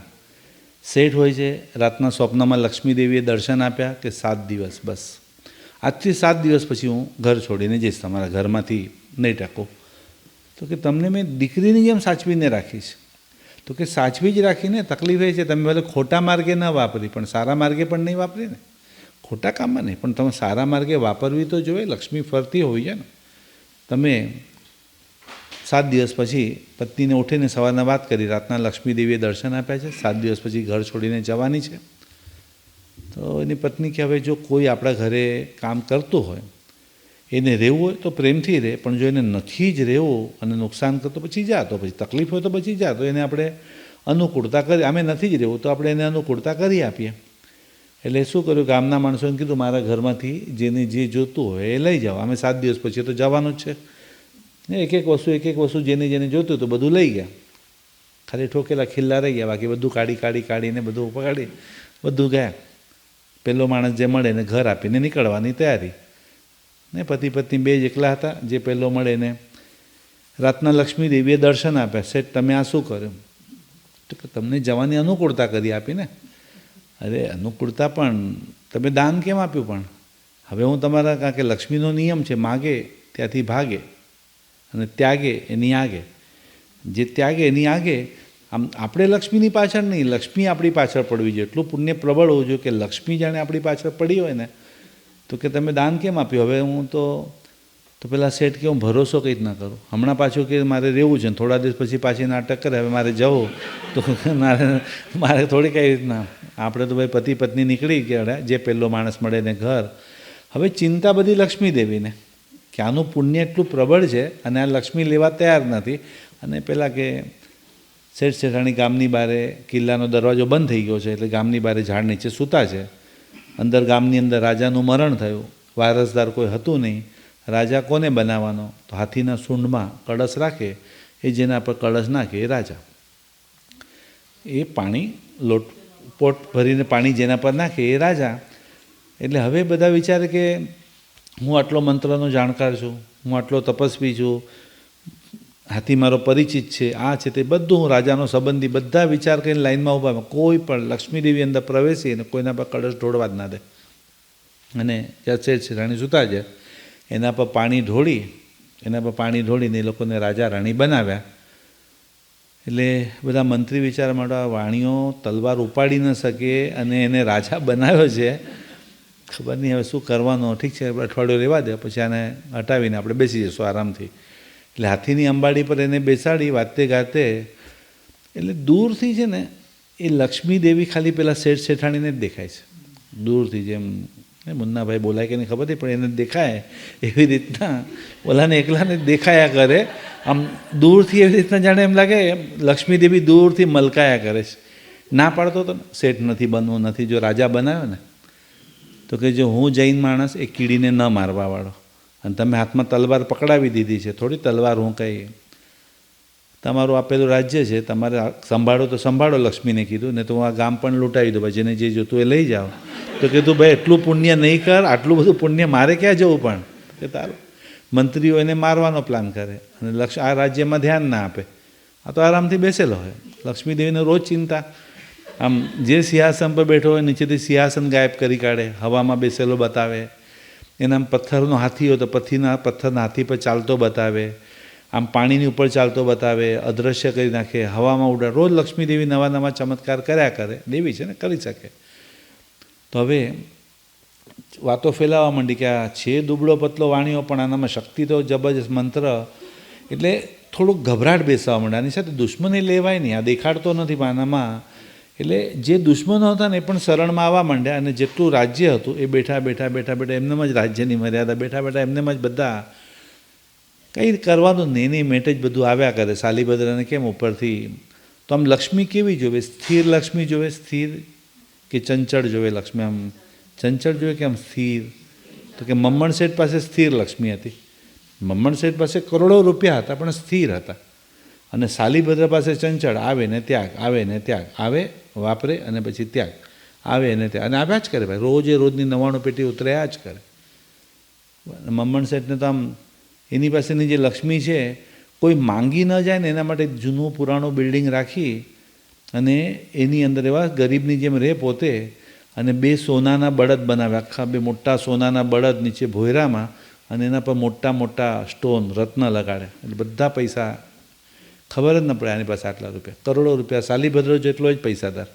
શેઠ હોય છે, રાતના સ્વપ્નમાં લક્ષ્મીદેવીએ દર્શન આપ્યા કે 7 દિવસ બસ, આજથી 7 દિવસ પછી હું ઘર છોડીને જઈશ, તમારા ઘરમાંથી નહીં ટકો. તો કે તમને મેં દીકરીની જેમ સાચવીને રાખીશ. તો કે સાચવી જ રાખીને, તકલીફ એ છે તમે ભલે ખોટા માર્ગે ન વાપરી પણ સારા માર્ગે પણ નહીં વાપરી ને, ખોટા કામમાં નહીં પણ તમે સારા માર્ગે વાપરવી તો જોઈએ. લક્ષ્મી ફરતી હોવી છે ને. તમે 7 દિવસ પછી પત્નીને ઉઠીને સવારના વાત કરી, રાતના લક્ષ્મીદેવીએ દર્શન આપ્યા છે, 7 દિવસ પછી ઘર છોડીને જવાની છે. તો એની પત્ની કે હવે જો કોઈ આપણા ઘરે કામ કરતું હોય, એને રહેવું હોય તો પ્રેમથી રહે, પણ જો એને નથી જ રહેવું અને નુકસાન કરતો પછી જા, તો પછી તકલીફ હોય તો પછી જા, તો એને આપણે અનુકૂળતા કરી, અમે નથી જ રહેવું તો આપણે એને અનુકૂળતા કરી આપીએ. એટલે શું કર્યું, ગામના માણસોને કીધું મારા ઘરમાંથી જેને જે જોતું હોય એ લઈ જાઓ, અમે 7 દિવસ પછી તો જવાનું જ છે. એક એક વસ્તુ જેને જેને જોતું હતું બધું લઈ ગયા, ખાલી ઠોકેલા ખિલ્લા રહી ગયા, બાકી બધું કાઢીને બધું પકાડી બધું ગયા. પહેલો માણસ જે મળે એને ઘર આપીને નીકળવાની તૈયારી. ને પતિ પત્ની 2 જ એકલા હતા. જે પહેલો મળે ને રાતના લક્ષ્મીદેવીએ દર્શન આપ્યા, શેઠ તમે આ શું કર્યું? તો કે તમને જવાની અનુકૂળતા કરી આપીને. અરે અનુકૂળતા પણ તમે દાન કેમ આપ્યું? પણ હવે હું તમારા, કારણ કે લક્ષ્મીનો નિયમ છે, માગે ત્યાંથી ભાગે અને ત્યાગે એની આગે. જે ત્યાગે એની આગે. આમ આપણે લક્ષ્મીની પાછળ નહીં, લક્ષ્મી આપણી પાછળ પડવી જોઈએ. એટલું પુણ્ય પ્રબળ હોવું જોઈએ કે લક્ષ્મી જાણે આપણી પાછળ પડી હોય ને. તો કે તમે દાન કેમ આપ્યું? હવે હું તો પેલા શેઠ કે હું ભરોસો કંઈ જ ના કરું. હમણાં પાછું કે મારે રહેવું છે, થોડા દિવસ પછી પાછી નાટક કરે હવે મારે જવું, તો મારે થોડી કઈ રીતના. આપણે તો ભાઈ પતિ પત્ની નીકળી ગયા, જે પહેલો માણસ મળે ને ઘર. હવે ચિંતા બધી લક્ષ્મીદેવીને કે આનું પુણ્ય એટલું પ્રબળ છે અને આ લક્ષ્મી લેવા તૈયાર નથી. અને પહેલાં કે શેઠ શેઠાણી ગામની બારે, કિલ્લાનો દરવાજો બંધ થઈ ગયો છે એટલે ગામની બારે ઝાડ નીચે સૂતા છે. અંદર ગામની અંદર રાજાનું મરણ થયું, વારસદાર કોઈ હતું નહીં. રાજા કોને બનાવવાનો? તો હાથીના સૂંઢમાં કળશ રાખે, એ જેના પર કળશ નાખે એ રાજા. એ પાણી પોટ ભરીને પાણી જેના પર નાખે એ રાજા. એટલે હવે બધા વિચારે કે હું આટલો મંત્રનો જાણકાર છું, હું આટલો તપસ્વી છું, હાથી મારો પરિચિત છે, આ છે તે બધું, હું રાજાનો સંબંધી, બધા વિચાર કરીને લાઈનમાં ઊભા. કોઈ પણ લક્ષ્મીદેવી અંદર પ્રવેશી અને કોઈના પર કળશ ઢોળવા જ ના દે. અને જ્યાં શેઠ રાણી સૂતા છે એના પર પાણી ઢોળીને એ લોકોને રાજા રાણી બનાવ્યા. એટલે બધા મંત્રી વિચાર માંડવા, વાણીઓ તલવાર ઉપાડી ન શકે અને એને રાજા બનાવ્યો છે, ખબર નહીં હવે શું કરવાનું. ઠીક છે અઠવાડિયું રહેવા દે, પછી આને હટાવીને આપણે બેસી જઈશું આરામથી. એટલે હાથીની અંબાડી પર એને બેસાડી વાતે ગાતે. એટલે દૂરથી છે ને એ લક્ષ્મીદેવી ખાલી પેલા શેઠ શેઠાણીને જ દેખાય છે દૂરથી. જેમ મુન્નાભાઈ બોલાય કે નહીં ખબર નહીં, પણ એને દેખાય એવી રીતના ઓલાને એકલાને દેખાયા કરે. આમ દૂરથી એવી રીતના જાણે એમ લાગે લક્ષ્મીદેવી દૂરથી મલકાયા કરે છે. ના પાડતો હતો ને શેઠ નથી બનવું, નથી. જો રાજા બનાવ્યો ને તો કે જો હું જૈન માણસ એ કીડીને ન મારવાવાળો, અને તમે હાથમાં તલવાર પકડાવી દીધી છે, થોડી તલવાર હું કંઈ, તમારું આપેલું રાજ્ય છે, તમારે સંભાળો તો સંભાળો, લક્ષ્મીને કીધું, ને તો હું આ ગામ પણ લૂંટાવી દઉં, જેને જે જોતું એ લઈ જાઓ. તો કીધું ભાઈ એટલું પુણ્ય નહીં કર, આટલું બધું પુણ્ય મારે ક્યાં જવું? પણ કે તારું મંત્રીઓ એને મારવાનો પ્લાન કરે અને આ રાજ્યમાં ધ્યાન ના આપે. આ તો આરામથી બેસેલો હોય. લક્ષ્મીદેવીને રોજ ચિંતા. આમ જે સિંહાસન પર બેઠો હોય નીચેથી સિંહાસન ગાયબ કરી કાઢે, હવામાં બેસેલો બતાવે. એના પથ્થરનો હાથી હોય તો પથ્થરના હાથી પર ચાલતો બતાવે, આમ પાણીની ઉપર ચાલતો બતાવે, અદૃશ્ય કરી નાખે, હવામાં ઉડાડે. રોજ લક્ષ્મીદેવી નવા નવા ચમત્કાર કર્યા કરે. દેવી છે ને, કરી શકે. તો હવે વાતો ફેલાવા માંડી કે આ છે દુબળો પતલો વાણીઓ, પણ આનામાં શક્તિ તો જબરજસ્ત મંત્ર. એટલે થોડુંક ગભરાટ બેસવા માંડે. આની સાથે દુશ્મની લેવાય નહીં, આ દેખાડતો નથી પણ આનામાં. એટલે જે દુશ્મનો હતા ને એ પણ શરણમાં આવવા માંડ્યા. અને જેટલું રાજ્ય હતું એ બેઠા એમનેમ જ રાજ્યની મર્યાદા બેઠા એમનેમ જ બધા કંઈ કરવાનું નહીં મેટે જ બધું આવ્યા કરે. શાલીભદ્રને કેમ ઉપરથી. તો આમ લક્ષ્મી કેવી જોવે? સ્થિર લક્ષ્મી જોવે? સ્થિર કે ચંચળ જોવે લક્ષ્મી? આમ ચંચળ જોવે કે આમ સ્થિર? તો કે મમ્મણ શેઠ પાસે સ્થિર લક્ષ્મી હતી. મમ્મણ શેઠ પાસે કરોડો રૂપિયા હતા પણ સ્થિર હતા. અને શાલીભદ્ર પાસે ચંચળ, આવે ને ત્યાગ, આવે ને ત્યાગ, આવે વાપરે અને પછી ત્યાગ, આવે ને ત્યાગ, અને આવ્યા જ કરે ભાઈ, રોજે રોજની 99 પેટી ઉતર્યા જ કરે. મમ્મણ શેઠને તો આમ એની પાસેની જે લક્ષ્મી છે કોઈ માંગી ન જાય ને એના માટે જૂનું પુરાણું બિલ્ડિંગ રાખી અને એની અંદર એવા ગરીબની જેમ રહે પોતે, અને 2 સોનાના બળદ બનાવ્યા, આખા 2 મોટા સોનાના બળદ નીચે ભોયરામાં, અને એના પર મોટા મોટા સ્ટોન રત્ન લગાડ્યા. એટલે બધા પૈસા ખબર જ ન પડે આની પાસે આટલા રૂપિયા, કરોડો રૂપિયા. શાલીભદ્ર જેટલો જ પૈસાદાર.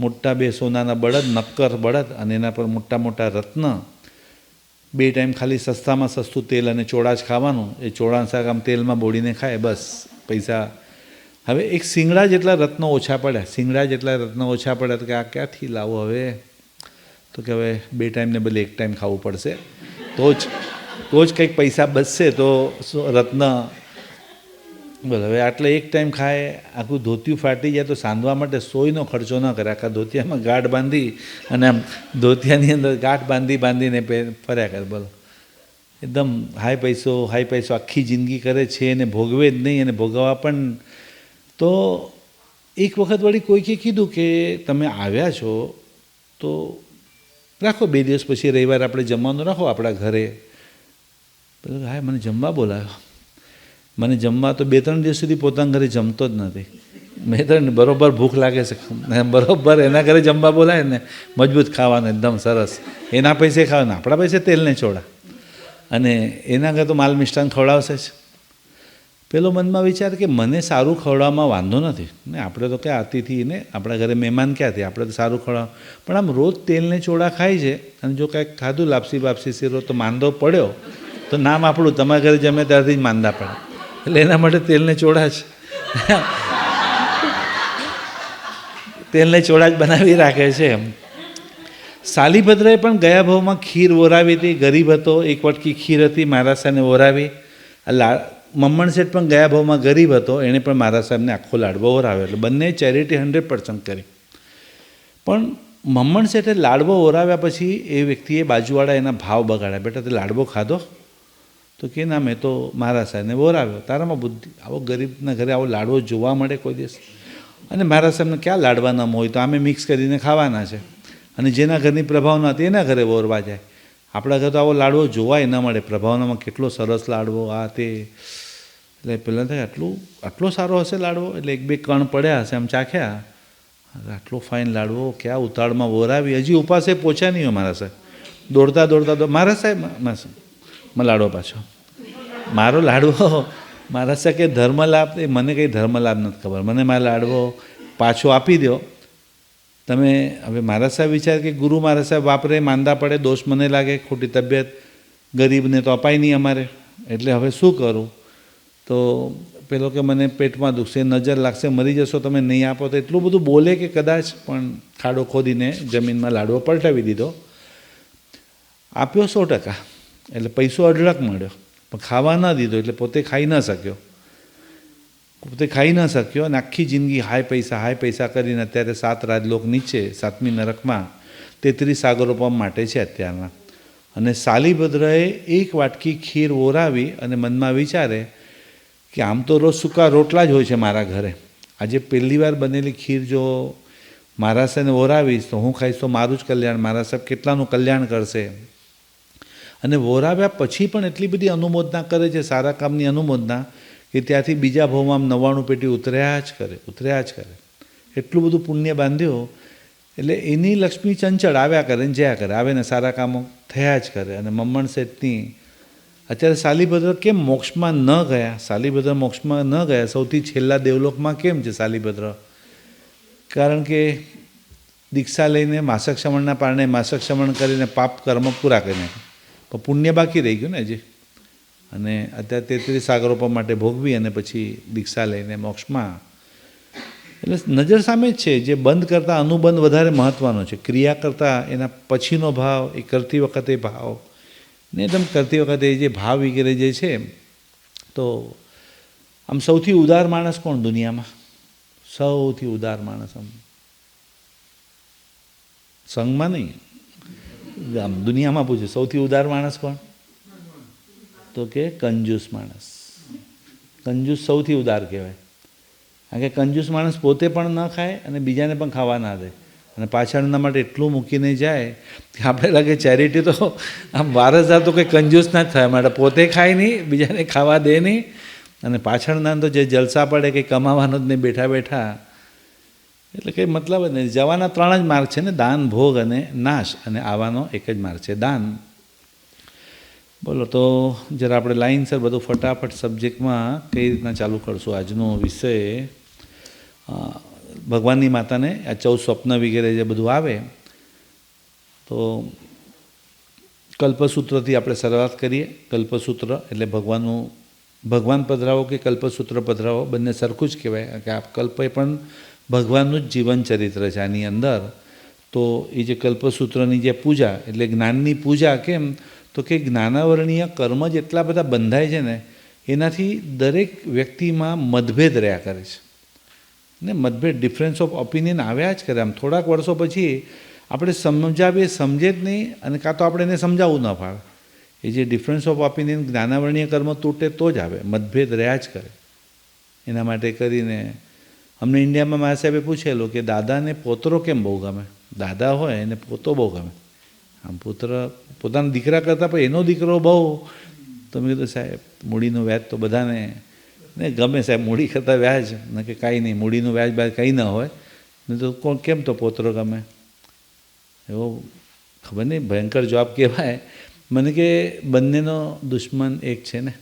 મોટા 2 સોનાના બળદ, નક્કર બળદ, અને એના પર મોટા મોટા રત્ન. 2 ટાઈમ ખાલી સસ્તામાં સસ્તું તેલ અને ચોળા જ ખાવાનું. એ ચોળાનું શાક આમ તેલમાં બોળીને ખાય, બસ પૈસા. હવે એક શિંગડા જેટલા રત્નો ઓછા પડ્યા, શિંગડા જેટલા રત્નો ઓછા પડ્યા. તો કે આ ક્યાંથી લાવો હવે? તો કે હવે 2 ટાઈમને બદલે 1 ટાઈમ ખાવું પડશે, તો જ કંઈક પૈસા બચશે. તો રત્ન બોલ, હવે આટલે 1 ટાઈમ ખાય, આખું ધોતિયું ફાટી જાય તો સાંધવા માટે સોયનો ખર્ચો ન કરે, આખા ધોતિયામાં ગાંઠ બાંધી અને આમ ધોતિયાની અંદર ગાંઠ બાંધીને ફર્યા કરે. બોલો, એકદમ હાઈ પૈસો આખી જિંદગી કરે છે અને ભોગવે જ નહીં, અને ભોગવવા પણ. તો એક વખત વળી કોઈકે કીધું કે તમે આવ્યા છો તો રાખો 2 દિવસ પછી રવિવાર આપણે જમવાનું રાખો આપણા ઘરે. પેલો હા, મને જમવા બોલાવ્યો. મને જમવા તો 2-3 દિવસ સુધી પોતાના ઘરે જમતો જ નથી. મેં તો બરાબર ભૂખ લાગે છે, બરાબર એના ઘરે જમવા બોલાય ને મજબૂત ખાવાનું, એકદમ સરસ, એના પૈસે ખાવાનું, આપણા પૈસે તેલને ચોળા, અને એના ઘરે તો માલ મિષ્ટાન ખવડાવશે જ. પેલો મનમાં વિચાર કે મને સારું ખવડાવવામાં વાંધો નથી ને, આપણે તો ક્યાં અતિથિ ને આપણા ઘરે મહેમાન ક્યાંથી, આપણે તો સારું ખવડાવ. પણ આમ રોજ તેલને ચોળા ખાય છે, અને જો કાંઈક ખાધું લાપસી બાપસી શીરો તો માંદો પડ્યો તો નામ આપણું તમારા ઘરે જમે ત્યારથી જ માંદા પડે. એટલે એના માટે તેલને ચોળા જ તેલને ચોળા જ બનાવી રાખે છે. શાલીભદ્રએ પણ ગયા ભાવમાં ખીર ઓરાવી હતી, ગરીબ હતો, 1 વટકી ખીર હતી, મહારાજ સાહેબને ઓરાવી. મમ્મણ શેઠ પણ ગયા ભાવમાં ગરીબ હતો, એણે પણ મહારાજ સાહેબને આખો લાડવો ઓરાવ્યો. એટલે બંને ચેરિટી 100% કરી. પણ મમ્મણ શેઠે લાડવો ઓરાવ્યા પછી એ વ્યક્તિએ બાજુવાળા એના ભાવ બગાડ્યા. બેટા તે લાડવો ખાધો? તો કે ના, મેં તો મહારાજ સાહેબને ઓરાવ્યો. તારામાં બુદ્ધિ, આવો ગરીબના ઘરે આવો લાડવો જોવા મળે કોઈ દિવસ? અને મહારાજ સાહેબને ક્યાં લાડવા ન હોય, તો આમે મિક્સ કરીને ખાવાના છે, અને જેના ઘરની પ્રભાવના હતી એના ઘરે ઓરવા જાય. આપણા ઘરે તો આવો લાડવો જોવાય ન મળે. પ્રભાવનામાં કેટલો સરસ લાડવો, આ તે. એટલે પહેલાં થાય આટલો સારો હશે લાડવો? એટલે 1-2 કણ પડ્યા હશે, આમ ચાખ્યા, આટલો ફાઇન લાડવો ક્યાં ઉતાળમાં ઓરાવી. હજી ઉપાસે પહોંચ્યા નહીં હોય મારા સાહેબ, દોડતા તો મારા સાહેબ લાડવો પાછો, મારો લાડવો. મારા સાહેબ કે ધર્મલાભ, મને કંઈ ધર્મલાભ નથી ખબર, મને મારો લાડવો પાછો આપી દો તમે. હવે મારા સાહેબ વિચાર કે ગુરુ મારા સાહેબ વાપરે, માંદા પડે, દોષ મને લાગે, ખોટી તબિયત, ગરીબને તો અપાય નહીં અમારે, એટલે હવે શું કરું? તો પેલો કે મને પેટમાં દુખશે, નજર લાગશે, મરી જશો તમે નહીં આપો. તો એટલું બધું બોલે કે કદાચ, પણ ખાડો ખોદીને જમીનમાં લાડવો પલટાવી દીધો. આપ્યો 100%, એટલે પૈસો અઢળક મળ્યો, પણ ખાવા ન દીધો, એટલે પોતે ખાઈ ન શક્યો. અને આખી જિંદગી હાય પૈસા કરીને અત્યારે 7 રાજલોક નીચે, 7મી નરકમાં 33 સાગરોપમ માટે છે અત્યારના. અને શાલીભદ્રએ 1 વાટકી ખીર ઓરાવી અને મનમાં વિચારે કે આમ તો રોજ સૂકા રોટલા જ હોય છે મારા ઘરે, આજે પહેલી વાર બનેલી ખીર જો મારા સાહેબને ઓરાવીશ તો હું ખાઈશ તો મારું જ કલ્યાણ, મારા સાહેબ કેટલાનું કલ્યાણ કરશે. અને વોરાવ્યા પછી પણ એટલી બધી અનુમોદના કરે છે, સારા કામની અનુમોદના, કે ત્યાંથી બીજા ભાવમાં 99 પેટી ઉતર્યા જ કરે. એટલું બધું પુણ્ય બાંધ્યો. એટલે એની લક્ષ્મી ચંચળ આવ્યા કરે ને જયા કરે, આવે ને સારા કામો થયા જ કરે. અને મમ્મણ શેઠની અત્યારે શાલીભદ્ર કેમ મોક્ષમાં ન ગયા? શાલીભદ્ર મોક્ષમાં ન ગયા, સૌથી છેલ્લા દેવલોકમાં કેમ છે શાલીભદ્ર? કારણ કે દીક્ષા લઈને માસક શ્રમણના પારણે માસક શ્રમણ કરીને પાપ કર્મ પૂરા કરી નાખ્યા, પણ પુણ્ય બાકી રહી ગયું ને હજી. અને અત્યારે 33 સાગરોપમ માટે ભોગવી અને પછી દીક્ષા લઈને મોક્ષમાં. એટલે નજર સામે જ છે, જે બંધ કરતાં અનુબંધ વધારે મહત્ત્વનો છે. ક્રિયા કરતાં એના પછીનો ભાવ, એ કરતી વખતે ભાવ ને એકદમ કરતી વખતે જે ભાવ વગેરે જે છે. તો આમ સૌથી ઉદાર માણસ કોણ દુનિયામાં? સૌથી ઉદાર માણસ આમ સંઘમાં નહીં, આમ દુનિયામાં પૂછે સૌથી ઉદાર માણસ કોણ? તો કે કંજૂસ માણસ. કંજૂસ સૌથી ઉદાર કહેવાય. કારણ કે કંજૂસ માણસ પોતે પણ ન ખાય અને બીજાને પણ ખાવા ના દે, અને પાછળના માટે એટલું મૂકીને જાય કે આપણે લાગે ચેરિટી તો આમ વારસદાર તો કંઈ કંજૂસ ના જ થાય, માટે પોતે ખાય નહીં, બીજાને ખાવા દે નહીં, અને પાછળના તો જે જલસા પડે કંઈ કમાવાનો જ નહીં બેઠા બેઠા. એટલે કંઈ મતલબ જ નહીં. જવાના 3 જ માર્ગ છે ને, દાન, ભોગ અને નાશ, અને આવવાનો એક જ માર્ગ છે, દાન. બોલો, તો જરા આપણે લાઈનસર બધું ફટાફટ સબ્જેક્ટમાં કઈ રીતના ચાલુ કરશું. આજનો વિષય ભગવાનની માતાને આ 14 સ્વપ્ન વગેરે જે બધું આવે, તો કલ્પસૂત્રથી આપણે શરૂઆત કરીએ. કલ્પસૂત્ર એટલે ભગવાન પધરાવો કે કલ્પસૂત્ર પધરાવો બંને સરખું જ કહેવાય, કે આ કલ્પ એ પણ ભગવાનનું જ જીવન ચરિત્ર છે આની અંદર. તો એ જે કલ્પસૂત્રની જે પૂજા એટલે જ્ઞાનની પૂજા, કેમ તો કે જ્ઞાનાવરણીય કર્મ જ એટલા બધા બંધાય છે ને, એનાથી દરેક વ્યક્તિમાં મતભેદ રહ્યા કરે છે ને. મતભેદ, ડિફરન્સ ઓફ ઓપિનિયન આવ્યા જ કરે. આમ થોડાક વર્ષો પછી આપણે સમજાવીએ, સમજે જ નહીં, અને કાં તો આપણે એને સમજાવવું ન ફાવે. એ જે ડિફરન્સ ઓફ ઓપિનિયન જ્ઞાનાવરણીય કર્મ તૂટે તો જ આવે, મતભેદ રહ્યા જ કરે. એના માટે કરીને અમને ઇન્ડિયામાં મારા સાહેબે પૂછેલું કે દાદાને પોતરો કેમ બહુ ગમે. દાદા હોય એને પોતો બહુ ગમે. આમ પુત્ર પોતાના દીકરા કરતાં પણ એનો દીકરો બહુ. તો મેં કીધું સાહેબ મૂડીનું વ્યાજ તો બધાને ને ગમે સાહેબ, મૂડી કરતાં વ્યાજ ને કે કાંઈ નહીં, મૂડીનું વ્યાજ બાદ કંઈ ન હોય ને, તો કોણ કેમ તો પોતરો ગમે. એવો ખબર નહીં ભયંકર જવાબ કહેવાય. મને કે બંનેનો દુશ્મન એક છે ને.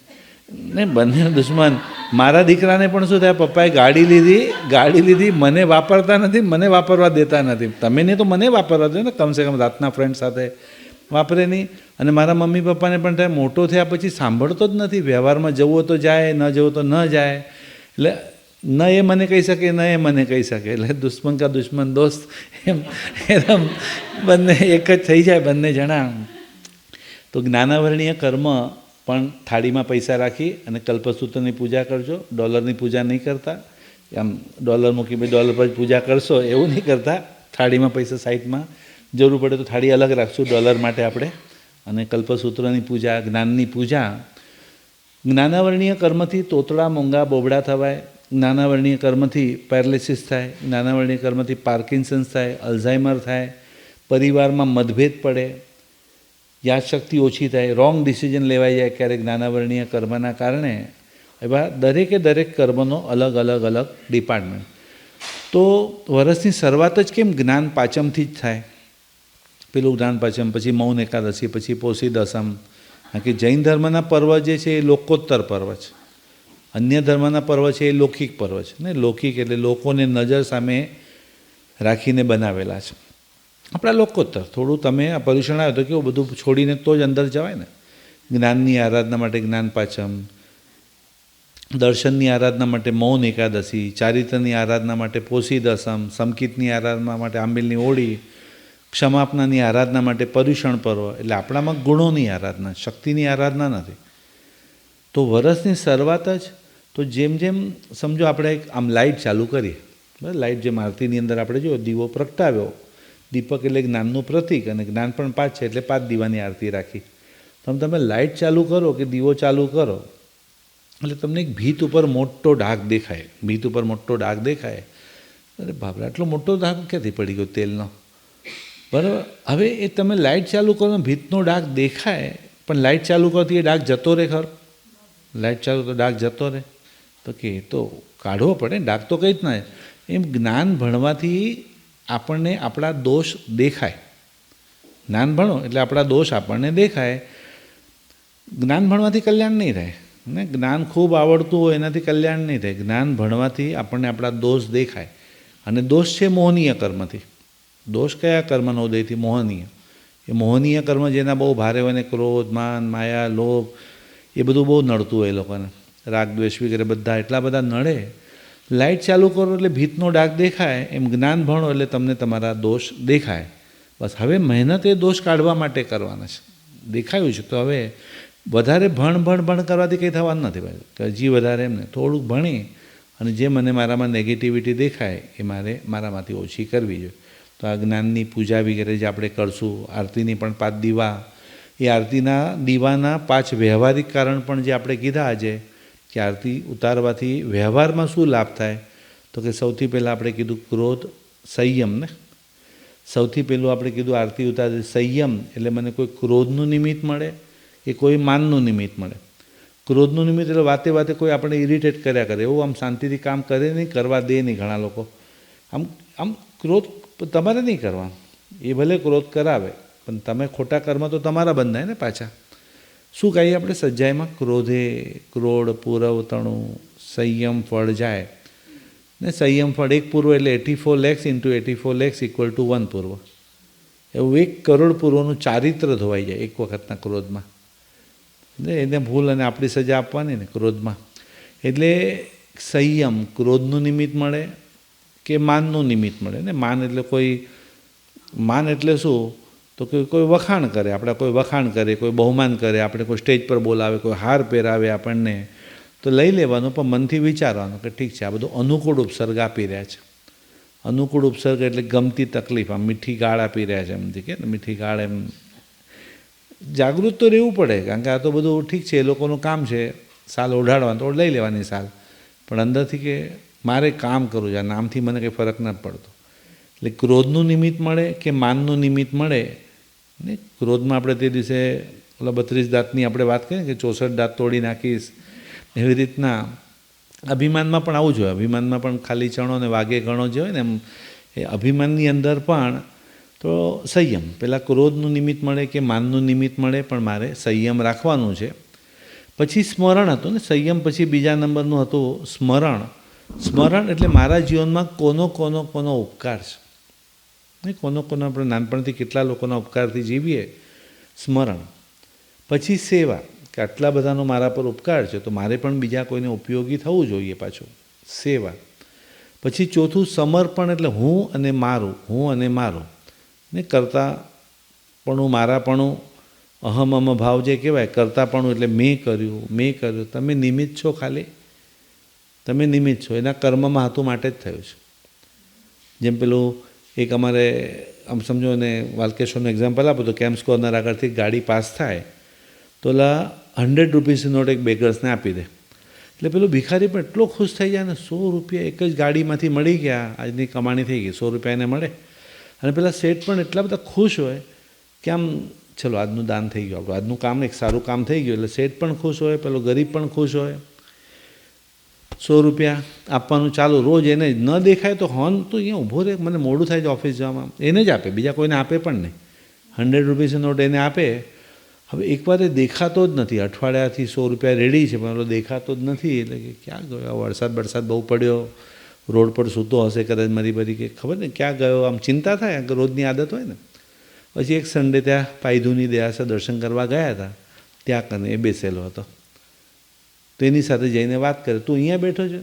નહીં, બંનેનો દુશ્મન. મારા દીકરાને પણ શું થાય, પપ્પાએ ગાડી લીધી, મને વાપરતા નથી, મને વાપરવા દેતા નથી. તમે નહીં તો મને વાપરવા દો ને, કમસે કમ રાતના ફ્રેન્ડ સાથે વાપરે નહીં. અને મારા મમ્મી પપ્પાને પણ થાય, મોટો થયા પછી સાંભળતો જ નથી. વ્યવહારમાં જવો તો જાય, ન જવો તો ન જાય. એટલે ન એ મને કહી શકે, ન એ મને કહી શકે. એટલે દુશ્મન કા દુશ્મન દોસ્ત એમ બંને એક જ થઈ જાય બંને જણા. તો જ્ઞાનાવરણીય કર્મ પણ થાળીમાં પૈસા રાખી અને કલ્પસૂત્રની પૂજા કરજો. ડોલરની પૂજા નહીં કરતા. આમ ડોલર મૂકી ભાઈ ડોલર પર પૂજા કરશો એવું નહીં કરતા. થાળીમાં પૈસા સાઈડમાં, જરૂર પડે તો થાળી અલગ રાખશું ડોલર માટે આપણે. અને કલ્પસૂત્રની પૂજા, જ્ઞાનની પૂજા. જ્ઞાનાવરણીય કર્મથી તોતડા મોંઘા બોબડા થવાય. જ્ઞાનાવરણીય કર્મથી પેરાલિસિસ થાય. જ્ઞાનાવરણીય કર્મથી પાર્કિન્સન્સ થાય, અલ્ઝાઇમર થાય, પરિવારમાં મતભેદ પડે, યાદશક્તિ ઓછી થાય, રોંગ ડિસિઝન લેવાઈ જાય ક્યારેક જ્ઞાનાવરણીય કર્મના કારણે. એવા દરેક કર્મનો અલગ ડિપાર્ટમેન્ટ. તો વર્ષની શરૂઆત જ કેમ જ્ઞાન પાચમથી જ થાય. પેલું જ્ઞાન પાચમ, પછી મૌન એકાદશી, પછી પોષી દસમ. કારણ કે જૈન ધર્મના પર્વ જે છે એ લોકોત્તર પર્વ છે. અન્ય ધર્મના પર્વ છે એ લૌકિક પર્વ છે ને. લૌકિક એટલે લોકોને નજર સામે રાખીને બનાવેલા છે. આપણા લોકોત્તર થોડું તમે આ પર્યુષણ આવે તો કેવું બધું છોડીને તો જ અંદર જવાય ને. જ્ઞાનની આરાધના માટે જ્ઞાન પાચમ, દર્શનની આરાધના માટે મૌન એકાદશી, ચારિત્રની આરાધના માટે પોષી દસમ, સમકિતની આરાધના માટે આંબિલની હોળી, ક્ષમાપનાની આરાધના માટે પર્યુષણ પર્વ. એટલે આપણામાં ગુણોની આરાધના, શક્તિની આરાધના નથી. તો વર્ષની શરૂઆત જ તો જેમ સમજો આપણે આમ લાઇટ ચાલુ કરીએ, બરાબર. લાઇટ જેમ આરતીની અંદર આપણે જો દીવો પ્રગટાવ્યો, દીપક એટલે જ્ઞાનનું પ્રતીક, અને જ્ઞાન પણ 5 છે એટલે 5 દીવાની આરતી રાખી. તમે લાઇટ ચાલુ કરો કે દીવો ચાલુ કરો એટલે તમને એક ભીત ઉપર મોટો ડાઘ દેખાય. ભીત ઉપર મોટો ડાઘ દેખાય. અરે બાપરે, આટલો મોટો ડાઘ ક્યાંથી પડી ગયો તેલનો, બરાબર. હવે એ તમે લાઇટ ચાલુ કરો, ભીતનો ડાઘ દેખાય, પણ લાઇટ ચાલુ કરતી એ ડાઘ જતો રહે ખરો? લાઇટ ચાલુ તો ડાઘ જતો રહે? તો કે એ તો કાઢવો પડે. ડાઘ તો કંઈ જ ના. એમ જ્ઞાન ભણવાથી આપણને આપણા દોષ દેખાય. જ્ઞાન ભણો એટલે આપણા દોષ આપણને દેખાય. જ્ઞાન ભણવાથી કલ્યાણ નહીં રહે ને. જ્ઞાન ખૂબ આવડતું હોય એનાથી કલ્યાણ નહીં રહે. જ્ઞાન ભણવાથી આપણને આપણા દોષ દેખાય. અને દોષ છે મોહનીય કર્મથી. દોષ કયા કર્મનો ઉદયથી? મોહનીય. એ મોહનીય કર્મ જેના બહુ ભારે હોય ને, ક્રોધ, માન, માયા, લોભ, એ બધું બહુ નડતું હોય એ લોકોને. રાગ, દ્વેષ વગેરે બધા એટલા બધા નડે. લાઇટ ચાલુ કરો એટલે ભીતનો ડાઘ દેખાય. એમ જ્ઞાન ભણો એટલે તમને તમારા દોષ દેખાય. બસ હવે મહેનત એ દોષ કાઢવા માટે કરવાના છે. દેખાયું છે તો હવે વધારે ભણ કરવાથી કંઈ થવાનું નથી ભાઈ. હજી વધારે એમને થોડુંક ભણી અને જે મને મારામાં નેગેટિવિટી દેખાય એ મારામાંથી ઓછી કરવી જોઈએ. તો આ જ્ઞાનની પૂજા વગેરે જે આપણે કરશું, આરતીની પણ 5 દીવા, એ આરતીના દીવાના 5 વ્યવહારિક કારણ પણ જે આપણે કીધા આજે, કે આરતી ઉતારવાથી વ્યવહારમાં શું લાભ થાય? તો કે સૌથી પહેલાં આપણે કીધું ક્રોધ, સંયમ ને. સૌથી પહેલું આપણે કીધું આરતી ઉતારતી સંયમ એટલે મને કોઈ ક્રોધનું નિમિત્ત મળે કે કોઈ માનનું નિમિત્ત મળે. ક્રોધનું નિમિત્ત એટલે વાતે વાતે કોઈ આપણે ઇરિટેટ કર્યા કરે, એવું આમ શાંતિથી કામ કરે નહીં, કરવા દે નહીં ઘણા લોકો. આમ ક્રોધ તમારે નહીં કરવાનો, એ ભલે ક્રોધ કરાવે પણ તમે ખોટા કર્મ તો તમારા બંધાય ને પાછા. શું કહીએ આપણે સજ્જાઈમાં? ક્રોધે ક્રોડ પૂરવ તણું સંયમ ફળ જાય ને. સંયમ ફળ 1 પૂર્વ એટલે 84 lakhs into 84 lakhs equal to 1 પૂર્વ. એવું 1 કરોડ પૂર્વનું ચારિત્ર ધોવાઈ જાય એક વખતના ક્રોધમાં. એને ભૂલ અને આપણી સજા આપવાની ને ક્રોધમાં. એટલે સંયમ ક્રોધનું નિમિત્ત મળે કે માનનું નિમિત્ત મળે ને. માન એટલે કોઈ, માન એટલે શું? તો કે કોઈ વખાણ કરે, આપણે કોઈ વખાણ કરે, કોઈ બહુમાન કરે, આપણે કોઈ સ્ટેજ પર બોલાવે, કોઈ હાર પહેરાવે આપણને, તો લઈ લેવાનું પણ મનથી વિચારવાનું કે ઠીક છે આ બધું અનુકૂળ ઉપસર્ગ આપી રહ્યા છે. અનુકૂળ ઉપસર્ગ એટલે ગમતી તકલીફ, આમ મીઠી ગાળ આપી રહ્યા છે એમથી કે મીઠી ગાળ. એમ જાગૃત તો રહેવું પડે, કારણ કે આ તો બધું ઠીક છે એ લોકોનું કામ છે સાલ ઓઢાડવાનું, તો લઈ લેવાની સાલ, પણ અંદરથી કે મારે કામ કરવું છે, આ નામથી મને કંઈ ફરક નથી પડતો. એટલે ક્રોધનું નિમિત્ત મળે કે માનનું નિમિત્ત મળે ને. ક્રોધમાં આપણે તે દિવસે ઓલા 32 દાંતની આપણે વાત કરીએ કે 64 દાંત તોડી નાખીશ, એવી રીતના અભિમાનમાં પણ આવું જોઈએ. અભિમાનમાં પણ ખાલી ચણો ને વાગે ગણો જે હોય ને, એમ એ અભિમાનની અંદર પણ તો સંયમ. પહેલાં ક્રોધનું નિમિત્ત મળે કે માનનું નિમિત્ત મળે પણ મારે સંયમ રાખવાનું છે. પછી સ્મરણ હતું ને, સંયમ પછી બીજા નંબરનું હતું સ્મરણ. સ્મરણ એટલે મારા જીવનમાં કોનો ઉપકાર છે ને, કોનો આપણે નાનપણથી કેટલા લોકોના ઉપકારથી જીવીએ, સ્મરણ. પછી સેવા, કે આટલા બધાનો મારા પર ઉપકાર છે તો મારે પણ બીજા કોઈને ઉપયોગી થવું જોઈએ, પાછું સેવા. પછી ચોથું સમર્પણ એટલે હું અને મારું ને. કરતાપણું, મારાપણું, અહમ ભાવ જે કહેવાય, કરતાપણું એટલે મેં કર્યું. તમે નિમિત્ત છો, ખાલી તમે નિમિત્ત છો, એના કર્મમાં હતું માટે જ થયું છે. જેમ પેલું એક અમારે આમ સમજો ને વાલકેશ્વરનું એક્ઝામ્પલ આપો તો કેમ્સ કોર્નર આગળથી ગાડી પાસ થાય તો ઓલા 100 રૂપીસની નોટ એક બેગર્સને આપી દે. એટલે પેલો ભિખારી પણ એટલો ખુશ થઈ જાય ને, 100 રૂપિયા એક જ ગાડીમાંથી મળી ગયા, આજની કમાણી થઈ ગઈ, 100 રૂપિયા એને મળે. અને પેલા શેઠ પણ એટલા બધા ખુશ હોય કે આમ ચલો આજનું દાન થઈ ગયું, આપણું આજનું કામ એક સારું કામ થઈ ગયું. એટલે શેઠ પણ ખુશ હોય, પેલો ગરીબ પણ ખુશ હોય. 100 રૂપિયા આપવાનું ચાલુ, રોજ એને ન દેખાય તો હોન તો અહીંયા ઊભો રહે, મને મોડું થાય છે ઓફિસ જવામાં, એને જ આપે, બીજા કોઈને આપે પણ નહીં. 100 રૂપીસનો નોટ એને આપે. હવે એકવાર એ દેખાતો જ નથી, અઠવાડિયાથી 100 રૂપિયા રેડી છે પણ દેખાતો જ નથી. એટલે કે ક્યાં ગયો, વરસાદ બહુ પડ્યો, રોડ પર સૂતો હશે કદાચ મરી કે ખબર ને ક્યાં ગયો, આમ ચિંતા થાય, રોજની આદત હોય ને. પછી એક સન્ડે ત્યાં પાયધુની દેરાસર દર્શન કરવા ગયા હતા, ત્યાં કને એ બેસેલો હતો. તો એની સાથે જઈને વાત કરે, તું અહીંયા બેઠો છે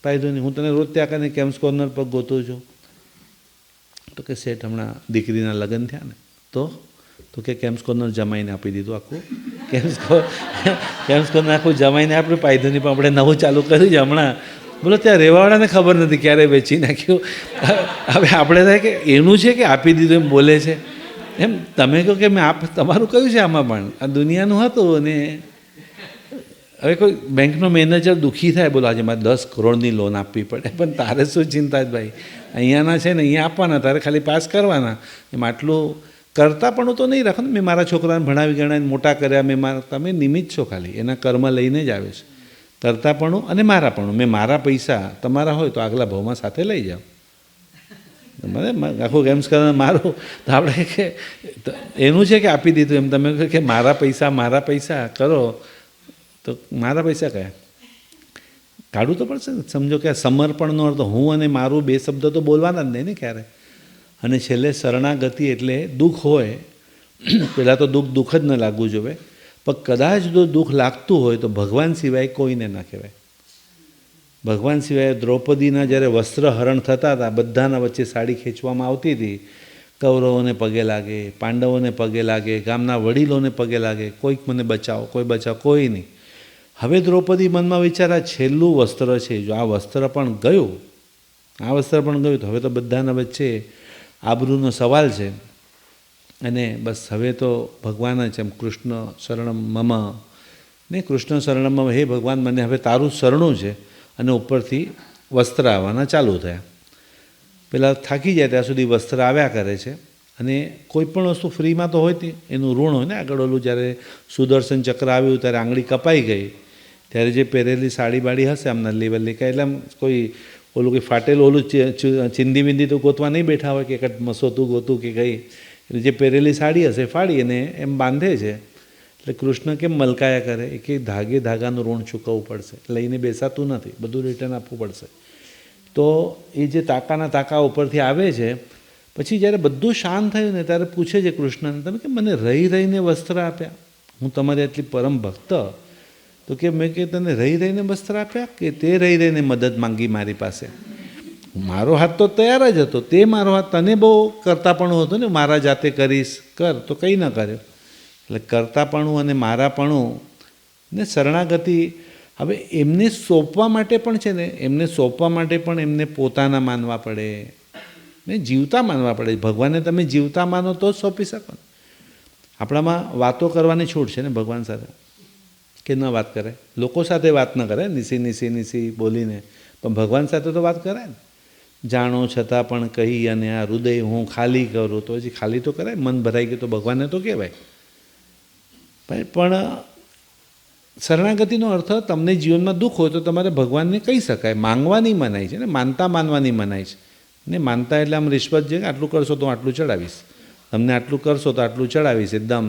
પાયધુની, હું તને રોજ ત્યાં કને કેમ્સ કોર્નર પર ગોતું છું. તો કે શેઠ હમણાં દીકરીના લગ્ન થયા ને, તો કે કેમ્સ કોર્નર જમાઈને આપી દીધું આખું. કેમ્સ કોર્નર આખું જમાઈને આપ્યું, પાયધુની પણ આપણે નવું ચાલુ કર્યું છે હમણાં. બોલો ત્યાં રહેવાવાળાને ખબર નથી ક્યારે વેચી નાખ્યું. હવે આપણે થાય કે એનું છે કે આપી દીધું એમ બોલે છે. એમ તમે કહો કે મેં તમારું કયું છે આમાં, પણ આ દુનિયાનું હતું. અને હવે કોઈ બેંકનો મેનેજર દુઃખી થાય, બોલો આજે મારે 10 કરોડની લોન આપવી પડે, પણ તારે શું ચિંતા જ ભાઈ, અહીંયાના છે ને અહીંયા આપવાના, તારે ખાલી પાસ કરવાના. એમ આટલું કરતાપણું તો નહીં રાખો ને, મેં મારા છોકરાને ભણાવી ગણાવીને મોટા કર્યા, તમે નિમિત્ત છો, ખાલી એના કર્મ લઈને જ આવે છે. કરતાપણું અને મારાપણું, મેં મારા પૈસા તમારા હોય તો આગલા ભાવમાં સાથે લઈ જાઓ. મને આખું કેમ્સ કરવા મારું તો આપણે કે એનું છે કે આપી દીધું એમ. તમે કહો કે મારા પૈસા કરો તો મારા પૈસા કયા કાઢવું તો પડશે ને. સમજો કે સમર્પણનો અર્થ હું અને મારું, 2 શબ્દ તો બોલવાના જ નહીં ને ક્યારે. અને છેલ્લે શરણાગતિ એટલે દુઃખ હોય, પહેલાં તો દુઃખ જ ન લાગવું જોઈએ, પણ કદાચ જો દુઃખ લાગતું હોય તો ભગવાન સિવાય કોઈને ના કહેવાય. ભગવાન સિવાય દ્રૌપદીના જ્યારે વસ્ત્રહરણ થતા હતા, બધાના વચ્ચે સાડી ખેંચવામાં આવતી હતી, કૌરવોને પગે લાગે, પાંડવોને પગે લાગે, ગામના વડીલોને પગે લાગે, કોઈક મને બચાવો, કોઈ નહીં. હવે દ્રૌપદી મનમાં વિચારા છેલ્લું વસ્ત્ર છે, જો આ વસ્ત્ર પણ ગયું તો હવે તો બધાના વચ્ચે આબરૂનો સવાલ છે. અને બસ હવે તો ભગવાન જ એમ કૃષ્ણ શરણમ મમ ને કૃષ્ણ શરણમાં હે ભગવાન મને હવે તારું શરણું છે, અને ઉપરથી વસ્ત્ર આવવાના ચાલુ થયા. પેલા થાકી જાય ત્યાં સુધી વસ્ત્ર આવ્યા કરે છે. અને કોઈ પણ વસ્તુ ફ્રીમાં તો હોય તે એનું ઋણ હોય ને. આગળ ઓલું જ્યારે સુદર્શન ચક્ર આવ્યું ત્યારે આંગળી કપાઈ ગઈ, ત્યારે જે પહેરેલી સાડી બાડી હશે આમ નલ્લી વલ્લી કાંઈ, એટલે આમ કોઈ ઓલું કંઈ ફાટેલું ઓલું ચિંદી વિંદી તો ગોતવા નહીં બેઠા હોય કે કંઈક મસોતું ગોતું કે કંઈ. એટલે જે પહેરેલી સાડી હશે ફાડી અને એમ બાંધે છે. એટલે કૃષ્ણ કેમ મલકાયા કરે, કે ધાગે ધાગાનું ઋણ ચૂકવવું પડશે, લઈને બેસાતું નથી, બધું રિટર્ન આપવું પડશે. તો એ જે તાકાના તાકા ઉપરથી આવે છે, પછી જ્યારે બધું શાંત થયું ને ત્યારે પૂછે છે કૃષ્ણને, તમે કે મને રહી રહીને વસ્ત્ર આપ્યા, હું તમારી આટલી પરમ ભક્ત, તો કે મેં કે તને રહી રહીને વસ્ત્ર આપ્યા કે તે રહી રહીને મદદ માંગી મારી પાસે? મારો હાથ તો તૈયાર જ હતો, તે મારો હાથ તને બહુ કરતાપણું હતું ને, મારા જાતે કરીશ કર, તો કંઈ ન કર્યો. એટલે કરતાપણું અને મારાપણું ને શરણાગતિ, હવે એમને સોંપવા માટે પણ છે ને, એમને સોંપવા માટે પણ એમને પોતાના માનવા પડે ને જીવતા માનવા પડે. ભગવાનને તમે જીવતા માનો તો જ સોંપી શકો. આપણામાં વાતો કરવાની છૂટ છે ને ભગવાન સાથે, કે ન વાત કરે, લોકો સાથે વાત ન કરે, નીસી બોલીને, પણ ભગવાન સાથે તો વાત કરાય ને. જાણો છતાં પણ કહી અને આ હૃદય હું ખાલી કરું, તો હજી ખાલી તો કરાય. મન ભરાઈ ગયું તો ભગવાનને તો કહેવાય. પણ શરણાગતિનો અર્થ, તમને જીવનમાં દુઃખ હોય તો તમારે ભગવાનને કહી શકાય. માંગવાની મનાય છે ને, માનતા માનવાની મનાય છે ને. માનતા એટલે આમ રિશ્વત છે, આટલું કરશો તો આટલું ચડાવીશ, તમને આટલું કરશો તો આટલું ચડાવીશ, એકદમ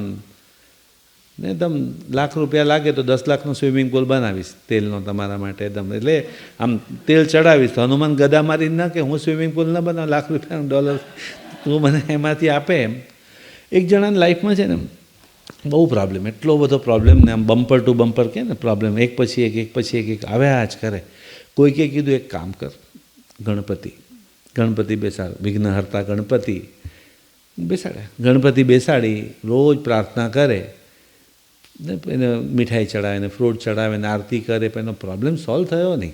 ને એકદમ લાખ રૂપિયા લાગે તો 10 લાખનો સ્વિમિંગ પુલ બનાવીશ તેલનો તમારા માટે એકદમ. એટલે આમ તેલ ચડાવીશ તો હનુમાન ગદા મારીને ના કે હું સ્વિમિંગ પુલ ન બનાવું, લાખ રૂપિયાનો ડોલર તું મને એમાંથી આપે. એમ એક જણાની લાઈફમાં છે ને બહુ પ્રોબ્લેમ, એટલો બધો પ્રોબ્લેમ ને, આમ બમ્પર ટુ બમ્પર કહે ને પ્રોબ્લેમ, એક પછી એક આવ્યા જ કરે. કોઈકે કીધું એક કામ કર, ગણપતિ બેસાડ, વિઘ્નહર્તા ગણપતિ બેસાડ્યા. ગણપતિ બેસાડી રોજ પ્રાર્થના કરે ને, એને મીઠાઈ ચડાવે ને ફ્રૂટ ચડાવે ને આરતી કરે, પણ એનો પ્રોબ્લેમ સોલ્વ થયો નહીં.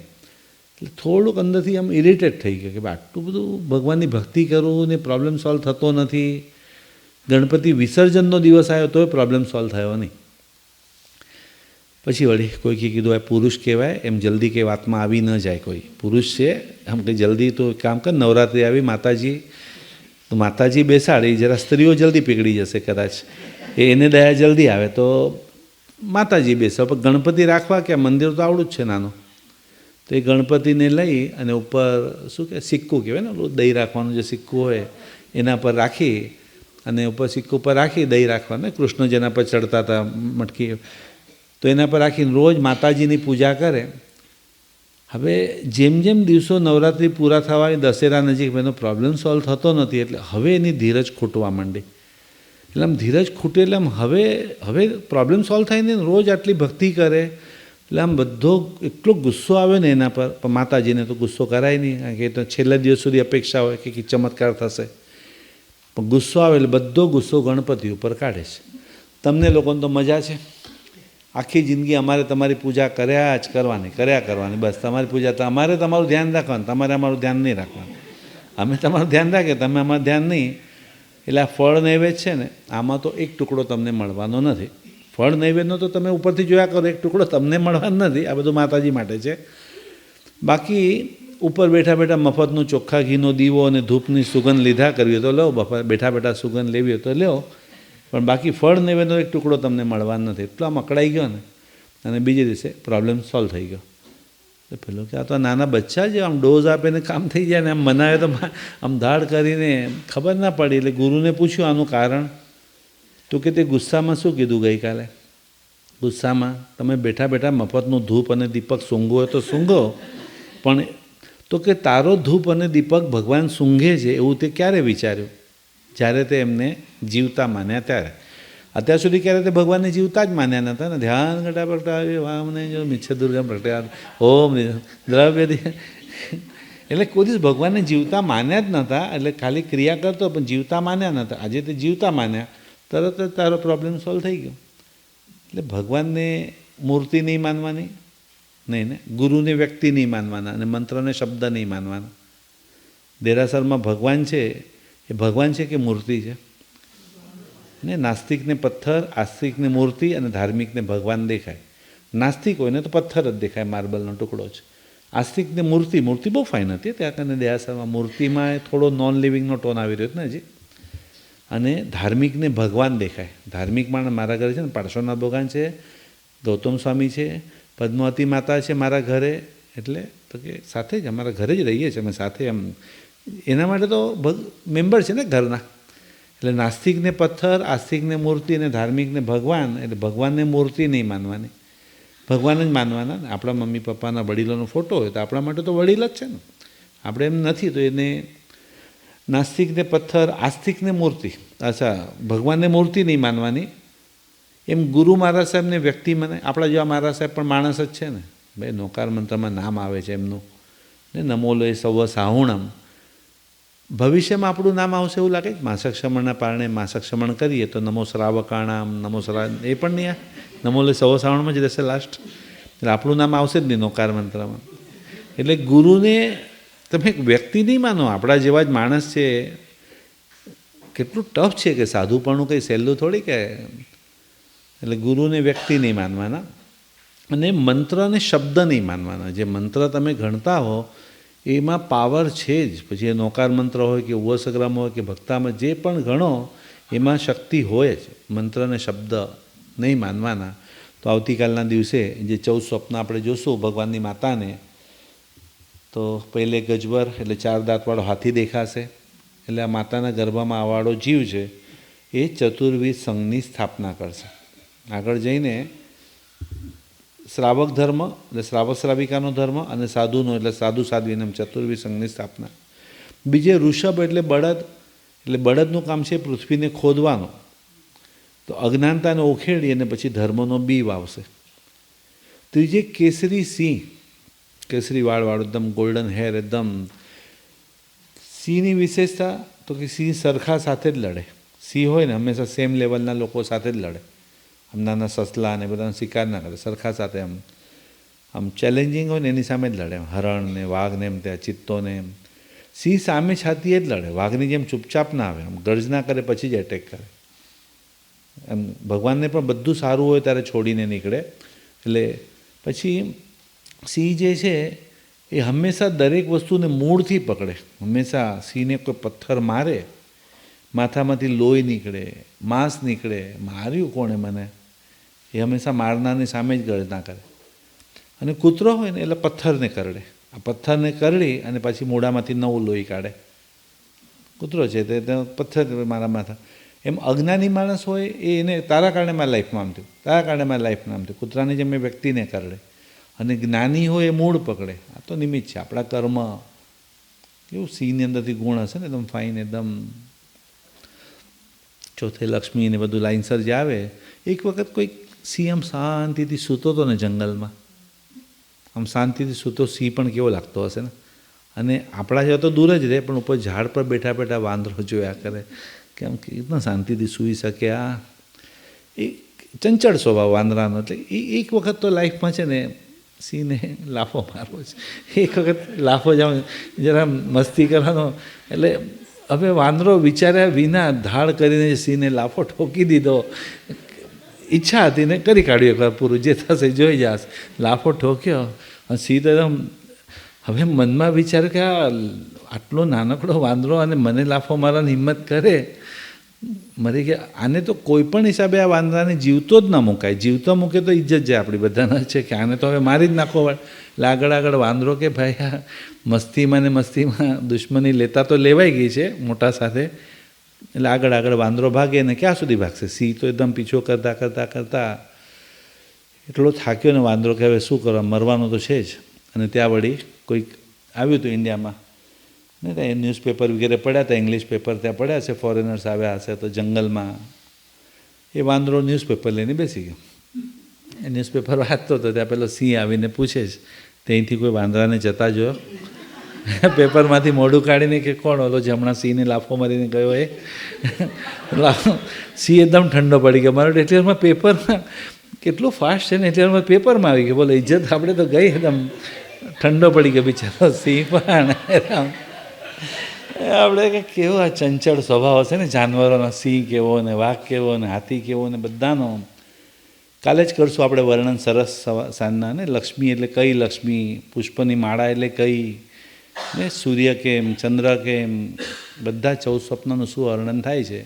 એટલે થોડુંક અંદરથી આમ ઇરિટેટ થઈ ગયું કે આટલું બધું ભગવાનની ભક્તિ કરું ને પ્રોબ્લેમ સોલ્વ થતો નથી. ગણપતિ વિસર્જનનો દિવસ આવ્યો તોય પ્રોબ્લેમ સોલ્વ થયો નહીં. પછી વળી કોઈકે કીધું આ પુરુષ કહેવાય, એમ જલ્દી કે વાતમાં આવી ન જાય. કોઈ પુરુષ છે આમ કંઈ જલ્દી તો કામ કર, નવરાત્રિ આવી માતાજી, તો માતાજી બેસાડી, જરા સ્ત્રીઓ જલ્દી પીગળી જશે કદાચ, એને દયા જલ્દી આવે તો માતાજી બેસે. પણ ગણપતિ રાખવા કે મંદિર તો આવડું જ છે નાનું, તો એ ગણપતિને લઈ અને ઉપર શું કે સિક્કું કહેવાય ને, ઓલું દહીં રાખવાનું જે સિક્કું હોય એના પર રાખી, અને ઉપર સિક્કું પર રાખી દહીં રાખવાનું, કૃષ્ણ જેના પર ચડતા હતા મટકી, તો એના પર રાખીને રોજ માતાજીની પૂજા કરે. હવે જેમ જેમ દિવસો નવરાત્રિ પૂરા થવાની, દશેરા નજીક, એનો પ્રોબ્લેમ સોલ્વ થતો નથી. એટલે હવે એની ધીરજ ખૂટવા માંડી. એટલે આમ ધીરજ ખૂટે એટલે આમ હવે પ્રોબ્લેમ સોલ્વ થાય ને, રોજ આટલી ભક્તિ કરે એટલે આમ બધો એટલો ગુસ્સો આવે ને એના પર. પણ માતાજીને તો ગુસ્સો કરાય નહીં, કારણ કે એ તો છેલ્લા દિવસ સુધી અપેક્ષા હોય કે ચમત્કાર થશે. પણ ગુસ્સો આવે એટલે બધો ગુસ્સો ગણપતિ ઉપર કાઢે છે. તમને લોકોને તો મજા છે, આખી જિંદગી અમારે તમારી પૂજા કર્યા કરવાની, બસ તમારી પૂજા તો અમારે તમારું ધ્યાન રાખવાનું, તમારે અમારું ધ્યાન નહીં રાખવાનું. અમે તમારું ધ્યાન રાખીએ, તમે અમારું ધ્યાન નહીં. એટલે આ ફળ નૈવેદ્ય છે ને, આમાં તો એક ટુકડો તમને મળવાનો નથી. ફળ નૈવેદ્યનો તો તમે ઉપરથી જોયા કરો, એક ટુકડો તમને મળવાનો નથી. આ બધું માતાજી માટે છે. બાકી ઉપર બેઠા બેઠા મફતનું ચોખ્ખા ઘીનો દીવો અને ધૂપની સુગંધ લીધા કરવી હોય તો લો, બેઠા બેઠા સુગંધ લેવી હોય તો લો, પણ બાકી ફળ નૈવેદ્યનો એક ટુકડો તમને મળવાનો નથી. એટલો આમ અકળાઈ ગયો ને, અને બીજે દિવસે પ્રોબ્લેમ સોલ્વ થઈ ગયો. તો પેલો કે આ તો નાના બચ્ચા જે આમ ડોઝ આપે ને કામ થઈ જાય ને, આમ મનાવે તો આમ ધાડ કરીને ખબર ના પડી. એટલે ગુરુને પૂછ્યું આનું કારણ, તો કે તે ગુસ્સામાં શું કીધું ગઈકાલે? ગુસ્સામાં તમે બેઠા બેઠા મફતનું ધૂપ અને દીપક સૂંઘો હોય તો સૂંઘો, પણ તો કે તારો ધૂપ અને દીપક ભગવાન સૂંઘે છે એવું તે ક્યારે વિચાર્યું? જ્યારે તે એમને જીવતા માન્યા ત્યારે. અત્યાર સુધી ક્યારે તે ભગવાનને જીવતા જ માન્યા નહોતા ને. ધ્યાન ઘટા પ્રગટાવ્યો વામને જો મિચ્છ દુર્ગા પ્રગટ્યા ઓમ દ્રવ્ય. એટલે કોઈ દિવસ ભગવાનને જીવતા માન્યા જ નહોતા. એટલે ખાલી ક્રિયા કરતો પણ જીવતા માન્યા નહોતા. આજે તે જીવતા માન્યા, તરત જ તારો પ્રોબ્લેમ સોલ્વ થઈ ગયો. એટલે ભગવાનને મૂર્તિ નહીં માનવાની, નહીં ને ગુરુને વ્યક્તિ નહીં માનવાના, અને મંત્રને શબ્દ નહીં માનવાના. દેરાસરમાં ભગવાન છે એ ભગવાન છે કે મૂર્તિ છે? ને નાસ્તિકને પથ્થર, આસ્તિકને મૂર્તિ અને ધાર્મિકને ભગવાન દેખાય. નાસ્તિક હોય ને તો પથ્થર જ દેખાય, માર્બલનો ટુકડો જ. આસ્તિકને મૂર્તિ બહુ ફાઇન હતી ત્યાં કને દેહાસરમાં. મૂર્તિમાં થોડો નોન લિવિંગનો ટોન આવી રહ્યો ને હજી. અને ધાર્મિકને ભગવાન દેખાય. ધાર્મિક માણસ મારા ઘરે છે ને પાર્શ્વનાથ ભગવાન છે, ગૌતમ સ્વામી છે, પદ્માવતી માતા છે મારા ઘરે, એટલે તો કે સાથે જ અમારા ઘરે જ રહીએ છીએ અમે સાથે. એમ એના માટે તો મેમ્બર છે ને ઘરના. એટલે નાસ્તિકને પથ્થર, આસ્તિકને મૂર્તિ અને ધાર્મિકને ભગવાન. એટલે ભગવાનને મૂર્તિ નહીં માનવાની, ભગવાન જ માનવાના ને. આપણા મમ્મી પપ્પાના વડીલોનો ફોટો હોય તો આપણા માટે તો વડીલ જ છે ને. આપણે એમ નથી તો એને નાસ્તિકને પથ્થર, આસ્તિકને મૂર્તિ, અચ્છા ભગવાનને મૂર્તિ નહીં માનવાની. એમ ગુરુ મહારાજ સાહેબને વ્યક્તિ મને, આપણા જેવા મહારાજ સાહેબ પણ માણસ જ છે ને ભાઈ. નોકાર મંત્રમાં નામ આવે છે એમનું ને, નમોલો એ સૌ સાહુણમ. ભવિષ્યમાં આપણું નામ આવશે એવું લાગે. માસક શ્રમણના પારણે માસક શ્રમણ કરીએ તો નમો શ્રાવકાણામ, નમો એ પણ નહીં, નમોલે સૌ સાવણમાં જ રહેશે લાસ્ટ. એટલે આપણું નામ આવશે જ નહીં નોકાર મંત્રમાં. એટલે ગુરુને તમે વ્યક્તિ નહીં માનો, આપણા જેવા જ માણસ છે. કેટલું ટફ છે કે સાધુપણું કંઈ સહેલું થોડી કે. એટલે ગુરુને વ્યક્તિ નહીં માનવાના અને મંત્ર અને શબ્દ નહીં માનવાના. જે મંત્ર તમે ગણતા હો એમાં પાવર છે જ. પછી એ નોકાર મંત્ર હોય કે ઉવસગ્રામ હોય કે ભક્તામાં, જે પણ ગણો એમાં શક્તિ હોય જ. મંત્ર અને શબ્દ નહીં માનવાના. તો આવતીકાલના દિવસે જે 14 સ્વપ્ન આપણે જોશું ભગવાનની માતાને, તો પહેલે ગજબર એટલે 4 દાંતવાળો હાથી દેખાશે. એટલે આ માતાના ગર્ભમાં આવવાળો જીવ છે એ ચતુર્વિધ સંઘની સ્થાપના કરશે. આગળ જઈને શ્રાવક ધર્મ એટલે શ્રાવક શ્રાવિકાનો ધર્મ, અને સાધુનો એટલે સાધુ સાધ્વીને ચતુર્વિધ સંઘની સ્થાપના. બીજે ઋષભ એટલે બળદ, એટલે બળદનું કામ છે પૃથ્વીને ખોદવાનું. તો અજ્ઞાનતાને ઉખેડી અને પછી ધર્મનો બી વાવશે. ત્રીજે કેસરી સિંહ, કેસરી વાળવાળું એકદમ ગોલ્ડન હેર એકદમ. સિંહની વિશેષતા તો કે સિંહ સરખા સાથે જ લડે. સિંહ હોય ને હંમેશા સેમ લેવલના લોકો સાથે જ લડે. આમ નાના સસલા ને બધાનો શિકાર ના કરે, સરખા સાથે આમ ચેલેન્જિંગ હોય ને એની સામે જ લડે. હરણ ને વાઘ ને એમ ત્યાં ચિત્તોને એમ. સિંહ સામે છાતીએ જ લડે, વાઘની જેમ ચૂપચાપ ના આવે, આમ ગર્જ ના કરે પછી જ એટેક કરે. એમ ભગવાનને પણ બધું સારું હોય ત્યારે છોડીને નીકળે. એટલે પછી સિંહ જે છે એ હંમેશા દરેક વસ્તુને મૂળથી પકડે. હંમેશા સિંહને કોઈ પથ્થર મારે, માથામાંથી લોહી નીકળે, માંસ નીકળે, માર્યું કોણે મને, એ હંમેશા મારનારની સામે જ ગર્જના કરે. અને કૂતરો હોય ને એટલે પથ્થરને કરડે. આ પથ્થરને કરડી અને પછી મોઢામાંથી નવું લોહી કાઢે. કૂતરો છે તે પથ્થર મારા માથા. એમ અજ્ઞાની માણસ હોય એ એને તારા કારણે મારા લાઈફમાં આમ થયું, તારા કારણે મારા લાઈફમાં આમ થયું. કૂતરાની જેમ એ વ્યક્તિને કરડે. અને જ્ઞાની હોય એ મૂળ પકડે. આ તો નિમિત્ત છે, આપણા કર્મ. કેવું સિંહની અંદરથી ગુણ હશે ને એકદમ ફાઇન, એકદમ. ચોથે લક્ષ્મી ને બધું લાઇનસર જે આવે. એક વખત કોઈક સિંહ આમ શાંતિથી સૂતો હતો ને જંગલમાં, આમ શાંતિથી સૂતો સિંહ પણ કેવો લાગતો હશે ને. અને આપણા જેવા તો દૂર જ રહે, પણ ઉપર ઝાડ પર બેઠા બેઠા વાંદરો જોયા કરે કે આમ કેટલા શાંતિથી સૂઈ શકે. આ એ ચંચળ સ્વભાવ વાંદરાનો. એટલે એ એક વખત તો લાઈફમાં છે ને સિંહને લાફો મારવો છે. એક વખત લાફો જાવ જરા મસ્તી કરવાનો. એટલે હવે વાંદરો વિચાર્યા વિના ધાડ કરીને સિંહને લાફો ઠોકી દીધો. ઈચ્છા હતી ને કરી કાઢ્યું એકવાર પૂરું, જે થશે જોઈ જશે. લાફો ઠોક્યો અને સિંહ તો એકદમ હવે મનમાં વિચાર્યું કે આ આટલો નાનકડો વાંદરો અને મને લાફો મારવાની હિંમત કરે. મરી ગયા. આને તો કોઈ પણ હિસાબે આ વાંદરાને જીવતો જ ના મુકાય. જીવતો મૂકે તો ઇજ્જત જાય આપણી બધાના છે કે આને તો હવે મારી જ નાખો. એટલે આગળ વાંદરો કે ભાઈ આ મસ્તીમાં ને મસ્તીમાં દુશ્મની લેતા તો લેવાઈ ગઈ છે મોટા સાથે. એટલે આગળ વાંદરો ભાગે ને ક્યાં સુધી ભાગશે. સિંહ તો એકદમ પીછો કરતા એટલો થાક્યો ને વાંદરો કે હવે શું કરવા, મરવાનો તો છે જ. અને ત્યાં વળી કોઈક આવ્યું હતું ઇન્ડિયામાં ને, ત્યાં ન્યૂઝપેપર વગેરે પડ્યા હતા, ઇંગ્લિશ પેપર ત્યાં પડ્યા છે, ફોરેનર્સ આવ્યા હશે તો જંગલમાં. એ વાંદરો ન્યૂઝપેપર લઈને બેસી ગયો. એ ન્યૂઝપેપર વાંચતો હતો ત્યાં પેલો સિંહ આવીને પૂછે છે ત્યાંથી કોઈ વાંદરાને જતા જોયો. પેપરમાંથી મોઢું કાઢીને કે કોણ ઓલો જે હમણાં સિંહને લાફો મારીને ગયો એ. સિંહ એકદમ ઠંડો પડી ગયો. મારો એટલી વારમાં પેપરમાં કેટલું ફાસ્ટ છે ને, એટલી વારમાં પેપરમાં આવી ગયો. બોલો ઇજ્જત આપણે તો ગઈ એકદમ ઠંડો પડી ગયો બિચારો સિંહ પણ. આપણે કે કેવો આ ચંચળ સ્વભાવ હશે ને જાનવરોનો. સિંહ કેવો ને વાઘ કેવો ને હાથી કેવો ને બધાનો. કાલે જ કરશું આપણે વર્ણન સરસ સાંજના ને. લક્ષ્મી એટલે કઈ લક્ષ્મી, પુષ્પની માળા એટલે કઈ, ને સૂર્ય કેમ, ચંદ્ર કેમ, બધા 14 સ્વપ્નનું શું વર્ણન થાય છે,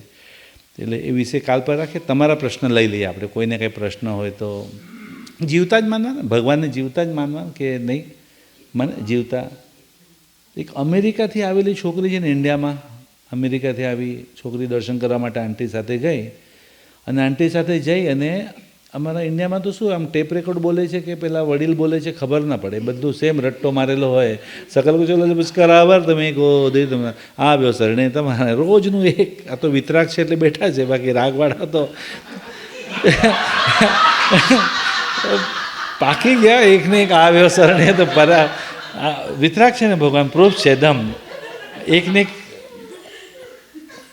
એટલે એ વિશે કાલ પર રાખીએ. તમારા પ્રશ્ન લઈ લઈએ આપણે. કોઈને કંઈ પ્રશ્ન હોય તો જીવતા જ માનવાના, ભગવાનને જીવતા જ માનવાના કે નહીં મને જીવતા. એક અમેરિકાથી આવેલી છોકરી છે ને, ઇન્ડિયામાં અમેરિકાથી આવી છોકરી દર્શન કરવા માટે આંટી સાથે ગઈ, અને આંટી સાથે જઈ અને અમારા ઇન્ડિયામાં તો શું આમ ટેપ રેકોર્ડ બોલે છે કે પેલા વડીલ બોલે છે ખબર ના પડે, બધું સેમ રટ્ટો મારેલો હોય. સકલ કુચલો પુષ્કર આભાર તમે કહો દે તમે આ આવ્યો સરણે તમારે રોજનું એક. આ તો વિતરાગ છે એટલે બેઠા છે, બાકી રાગવાળા તો પાકી ગયા. એકને એક આવ્યો સરણે તો પરા વિતરાગ છે ને ભગવાન પ્રૂફ છે દમ એકને એક.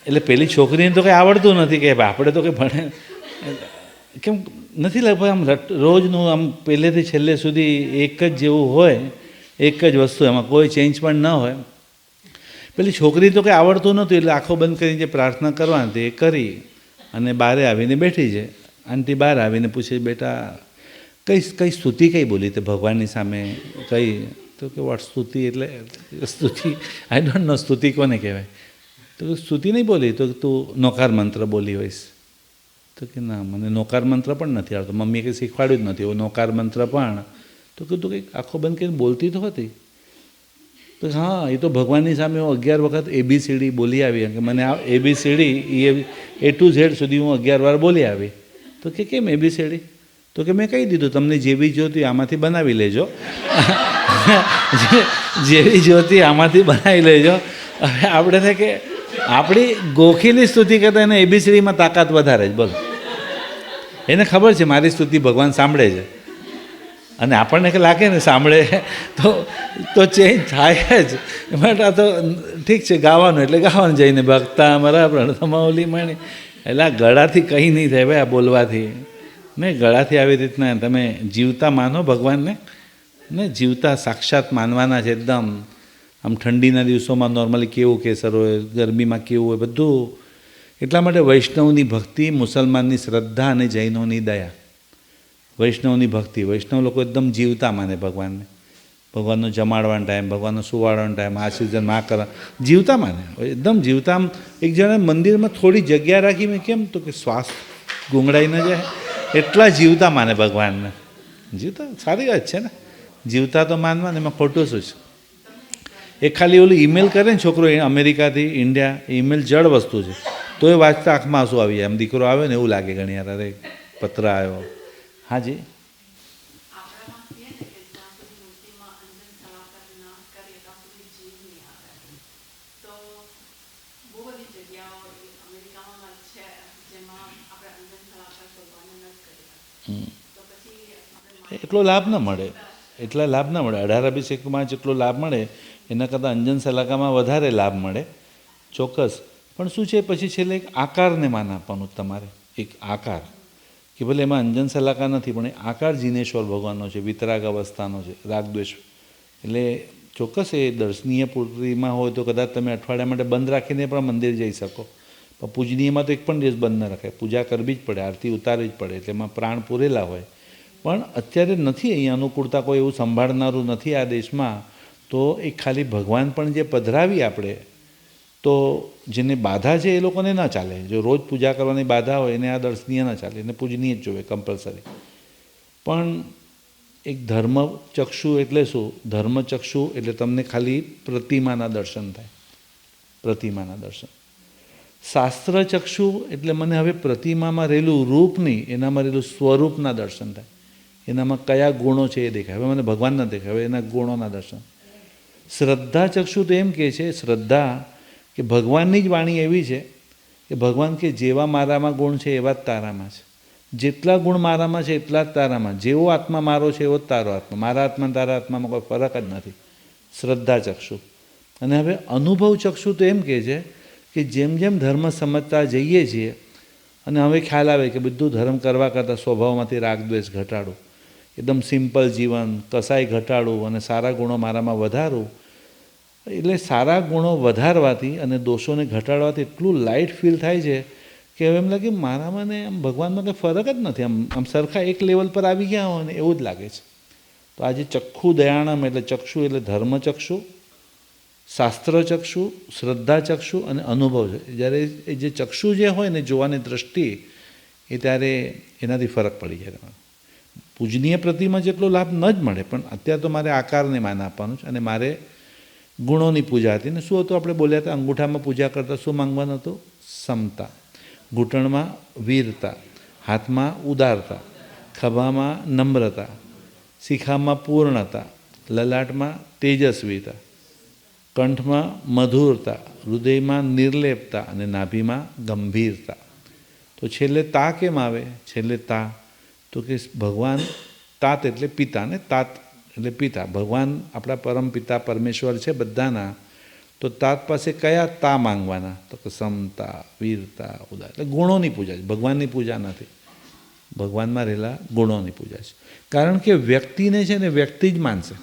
એટલે પેલી છોકરીને તો કંઈ આવડતું નથી કે આપણે તો કંઈ ભણે કેમ નથી લગભગ આમ રોજનું આમ પહેલેથી છેલ્લે સુધી એક જ જેવું હોય, એક જ વસ્તુ, એમાં કોઈ ચેન્જ પણ ન હોય. પેલી છોકરી તો કંઈ આવડતું નહોતું એટલે આંખો બંધ કરીને જે પ્રાર્થના કરવાની હતી એ કરી અને બહારે આવીને બેઠી છે. આંટી બહાર આવીને પૂછે બેટા કઈ સ્તુતિ કઈ બોલી તે ભગવાનની સામે કઈ? તો કે વોટ સ્તુતિ એટલે સ્તુતિ આઈ ડોન્ટ નો સ્તુતિ કોને કહેવાય? તો સ્તુતિ નહીં બોલી. તો તું નોકાર મંત્ર બોલી હોઈશ. તો કે ના મને નોકાર મંત્ર પણ નથી આવડતો, મમ્મીએ કંઈ શીખવાડ્યું જ નથી એવો નોકાર મંત્ર પણ. તો કીધું કંઈક આંખો બંધ કરીને બોલતી તો હતી. તો હા એ તો ભગવાનની સામે હું 11 વખત ABCD બોલી આવી, કે મને આ ABCD A to Z સુધી હું 11 વાર બોલી આવી. તો કે કેમ ABCD? તો કે મેં કહી દીધું તમને જેવી જોતી આમાંથી બનાવી લેજો, જેવી જોતી આમાંથી બનાવી લેજો. હવે આપણે ને કે આપણી ગોખીની સ્તુતિ કરતાં એને ABCDમાં તાકાત વધારે જ. બોલો, એને ખબર છે મારી સ્તુતિ ભગવાન સાંભળે છે, અને આપણને કે લાગે ને સાંભળે તો ચેન્જ થાય જ. બટ આ તો ઠીક છે, ગાવાનું એટલે ગાવાનું જઈને ભક્તા મારા પ્રણતમાવલી મણી. એટલે આ ગળાથી કંઈ નહીં થાય ભાઈ, આ બોલવાથી નહીં. ગળાથી આવી રીતના તમે જીવતા માનો ભગવાનને ને, જીવતા સાક્ષાત માનવાના છે એકદમ. આમ ઠંડીના દિવસોમાં નોર્મલી કેવું કેસર હોય, ગરમીમાં કેવું હોય બધું. એટલા માટે વૈષ્ણવની ભક્તિ, મુસલમાનની શ્રદ્ધા અને જૈનોની દયા. વૈષ્ણવની ભક્તિ, વૈષ્ણવ લોકો એકદમ જીવતા માને ભગવાનને. ભગવાનનો જમાડવાનો ટાઈમ, ભગવાનનો સુવાડવાનો ટાઈમ, આ સિઝનમાં આ કરવા જીવતા માને, એકદમ જીવતા. આમ એક જણે મંદિરમાં થોડી જગ્યા રાખી, મેં કેમ તો કે શ્વાસ ગુંગળાઈ ન જાય, એટલા જીવતા માને ભગવાનને. જીવતા સારી વાત છે ને, જીવતા તો માનવા ને એમાં ખોટું શું છે? એ ખાલી ઓલું ઈમેલ કરે ને છોકરો અમેરિકાથી ઇન્ડિયા, ઈમેલ જડ વસ્તુ છે, તો એ વાંચતા આંખમાં આંસુ આવી જાય. આમ દીકરો આવે ને એવું લાગે ઘણી વાર, અરે પત્ર આવ્યો. હાજી એટલો લાભ ન મળે, એટલા લાભ ના મળે. 18 જેટલો લાભ મળે એના કરતાં અંજન સલાકામાં વધારે લાભ મળે, ચોક્કસ. પણ શું છે પછી છેલ્લે એક આકારને માન આપવાનું તમારે. એક આકાર કે ભલે એમાં અંજન સલાકા નથી, પણ એ આકાર જીનેશ્વર ભગવાનનો છે, વિતરાગ અવસ્થાનો છે, રાગદ્વેષ. એટલે ચોક્કસ એ દર્શનીય પૂર્તિમાં હોય તો કદાચ તમે અઠવાડિયા માટે બંધ રાખીને પણ મંદિર જઈ શકો. પણ પૂજનીયમાં તો એક પણ દિવસ બંધ ન રખાય, પૂજા કરવી જ પડે, આરતી ઉતારવી જ પડે, એટલે એમાં પ્રાણ પૂરેલા હોય. પણ અત્યારે નથી અહીંયા અનુકૂળતા, કોઈ એવું સંભાળનારું નથી આ દેશમાં. તો એ ખાલી ભગવાન પણ જે પધરાવી આપણે, તો જેને બાધા છે એ લોકોને ન ચાલે. જો રોજ પૂજા કરવાની બાધા હોય એને આ દર્શનીય ન ચાલે, એને પૂજનીય જ જોવે કમ્પલસરી. પણ એક ધર્મચક્ષુ એટલે શું? ધર્મચક્ષુ એટલે તમને ખાલી પ્રતિમાના દર્શન થાય, પ્રતિમાના દર્શન. શાસ્ત્રચક્ષુ એટલે મને હવે પ્રતિમામાં રહેલું રૂપ નહીં, એનામાં રહેલું સ્વરૂપના દર્શન થાય. એનામાં કયા ગુણો છે એ દેખાય. હવે મને ભગવાન ન દેખાય, હવે એના ગુણોના દર્શન. શ્રદ્ધાચક્ષુ તો એમ કહે છે, શ્રદ્ધા કે ભગવાનની જ વાણી એવી છે કે ભગવાન કે જેવા મારામાં ગુણ છે એવા જ તારામાં છે, જેટલા ગુણ મારામાં છે એટલા જ તારામાં, જેવો આત્મા મારો છે એવો જ તારો આત્મા, મારા આત્મા તારા આત્મામાં કોઈ ફરક જ નથી. શ્રદ્ધાચક્ષુ. અને હવે અનુભવ ચક્ષુ તો એમ કહે છે કે જેમ જેમ ધર્મ સમજતા જઈએ છીએ અને હવે ખ્યાલ આવે કે બધું ધર્મ કરવા કરતાં સ્વભાવમાંથી રાગદ્વેષ ઘટાડું, એકદમ સિમ્પલ જીવન, કસાઈ ઘટાડવું અને સારા ગુણો મારામાં વધારું. એટલે સારા ગુણો વધારવાથી અને દોષોને ઘટાડવાથી એટલું લાઇટ ફીલ થાય છે કે હવે એમ લાગે મારામાં ને આમ ભગવાનમાં કંઈ ફરક જ નથી, આમ સરખા એક લેવલ પર આવી ગયા હોય ને એવું જ લાગે છે. તો આજે ચક્ષુ દયાણમ એટલે ચક્ષુ એટલે ધર્મચક્ષુ, શાસ્ત્રચક્ષુ, શ્રદ્ધાચક્ષુ અને અનુભવ છે. જ્યારે એ જે ચક્ષુ જે હોય ને જોવાની દ્રષ્ટિ, એ ત્યારે એનાથી ફરક પડી જાય તમારે. પૂજનીય પ્રતિમા જેટલો લાભ ન જ મળે, પણ અત્યારે તો મારે આકારને માન આપવાનું છે અને મારે ગુણોની પૂજા હતી ને શું હતું આપણે બોલ્યા હતા, અંગૂઠામાં પૂજા કરતાં શું માંગવાનું હતું? સમતા. ઘૂંટણમાં વીરતા, હાથમાં ઉદારતા, ખભામાં નમ્રતા, શિખામાં પૂર્ણતા, લલાટમાં તેજસ્વીતા, કંઠમાં મધુરતા, હૃદયમાં નિર્લેપતા અને નાભીમાં ગંભીરતા. તો છેલ્લે તા કેમ આવે? છેલ્લે તા તો કે ભગવાન તાત એટલે પિતા ને, તાત એટલે પિતા. ભગવાન આપણા પરમ પિતા પરમેશ્વર છે બધાના. તો તાત પાસે કયા તા માંગવાના? તો કે સમતા, વીરતા, ઉદાર. એટલે ગુણોની પૂજા છે, ભગવાનની પૂજા નથી. ભગવાનમાં રહેલા ગુણોની પૂજા છે. કારણ કે વ્યક્તિને છે ને વ્યક્તિ જ માનશે.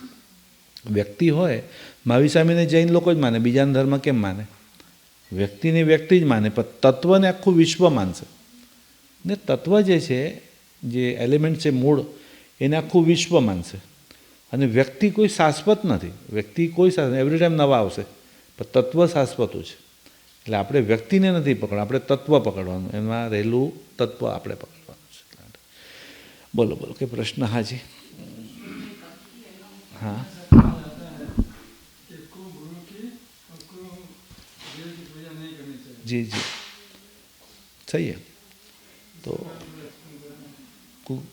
વ્યક્તિ હોય, મહાવીર સ્વામીને જૈન લોકો જ માને, બીજાના ધર્મ કેમ માને? વ્યક્તિને વ્યક્તિ જ માને, પણ તત્વને આખું વિશ્વ માનશે. ને તત્વ જે છે, જે એલિમેન્ટ છે મૂળ, એને આખું વિશ્વ માનશે. અને વ્યક્તિ કોઈ શાશ્વત નથી. વ્યક્તિ કોઈ એવરી ટાઈમ નવા આવશે, પણ તત્વ શાશ્વતું છે. એટલે આપણે વ્યક્તિને નથી પકડવાનું, આપણે તત્વ પકડવાનું, એમાં રહેલું તત્વ આપણે પકડવાનું છે. બોલો બોલો કે પ્રશ્ન? હાજી હા जी जी सही है. तो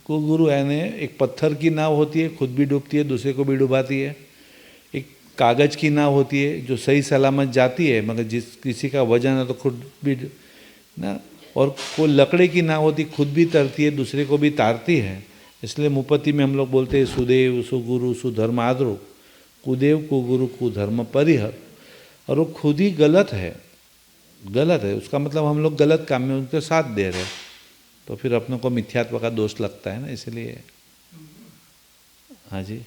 कुगुरु यानी एक पत्थर की नाव होती है, खुद भी डूबती है, दूसरे को भी डुबाती है. एक कागज़ की नाव होती है जो सही सलामत जाती है, मगर किसी का वजन है तो खुद भी ना. और कोई लकड़ी की नाव होती, खुद भी तरती है, दूसरे को भी तारती है. इसलिए मुपत्ति में हम लोग बोलते हैं सुदेव सुगुरु सुधर्म आद्रो, कुदेव कुगुरु कुधर्म परिहर. और वो खुद ही गलत है, गलत है, उसका मतलब हम लोग गलत काम में उनके साथ दे रहे हैं, तो फिर अपने को मिथ्यात्व का दोष लगता है ना, इसलिए. हाँ जी.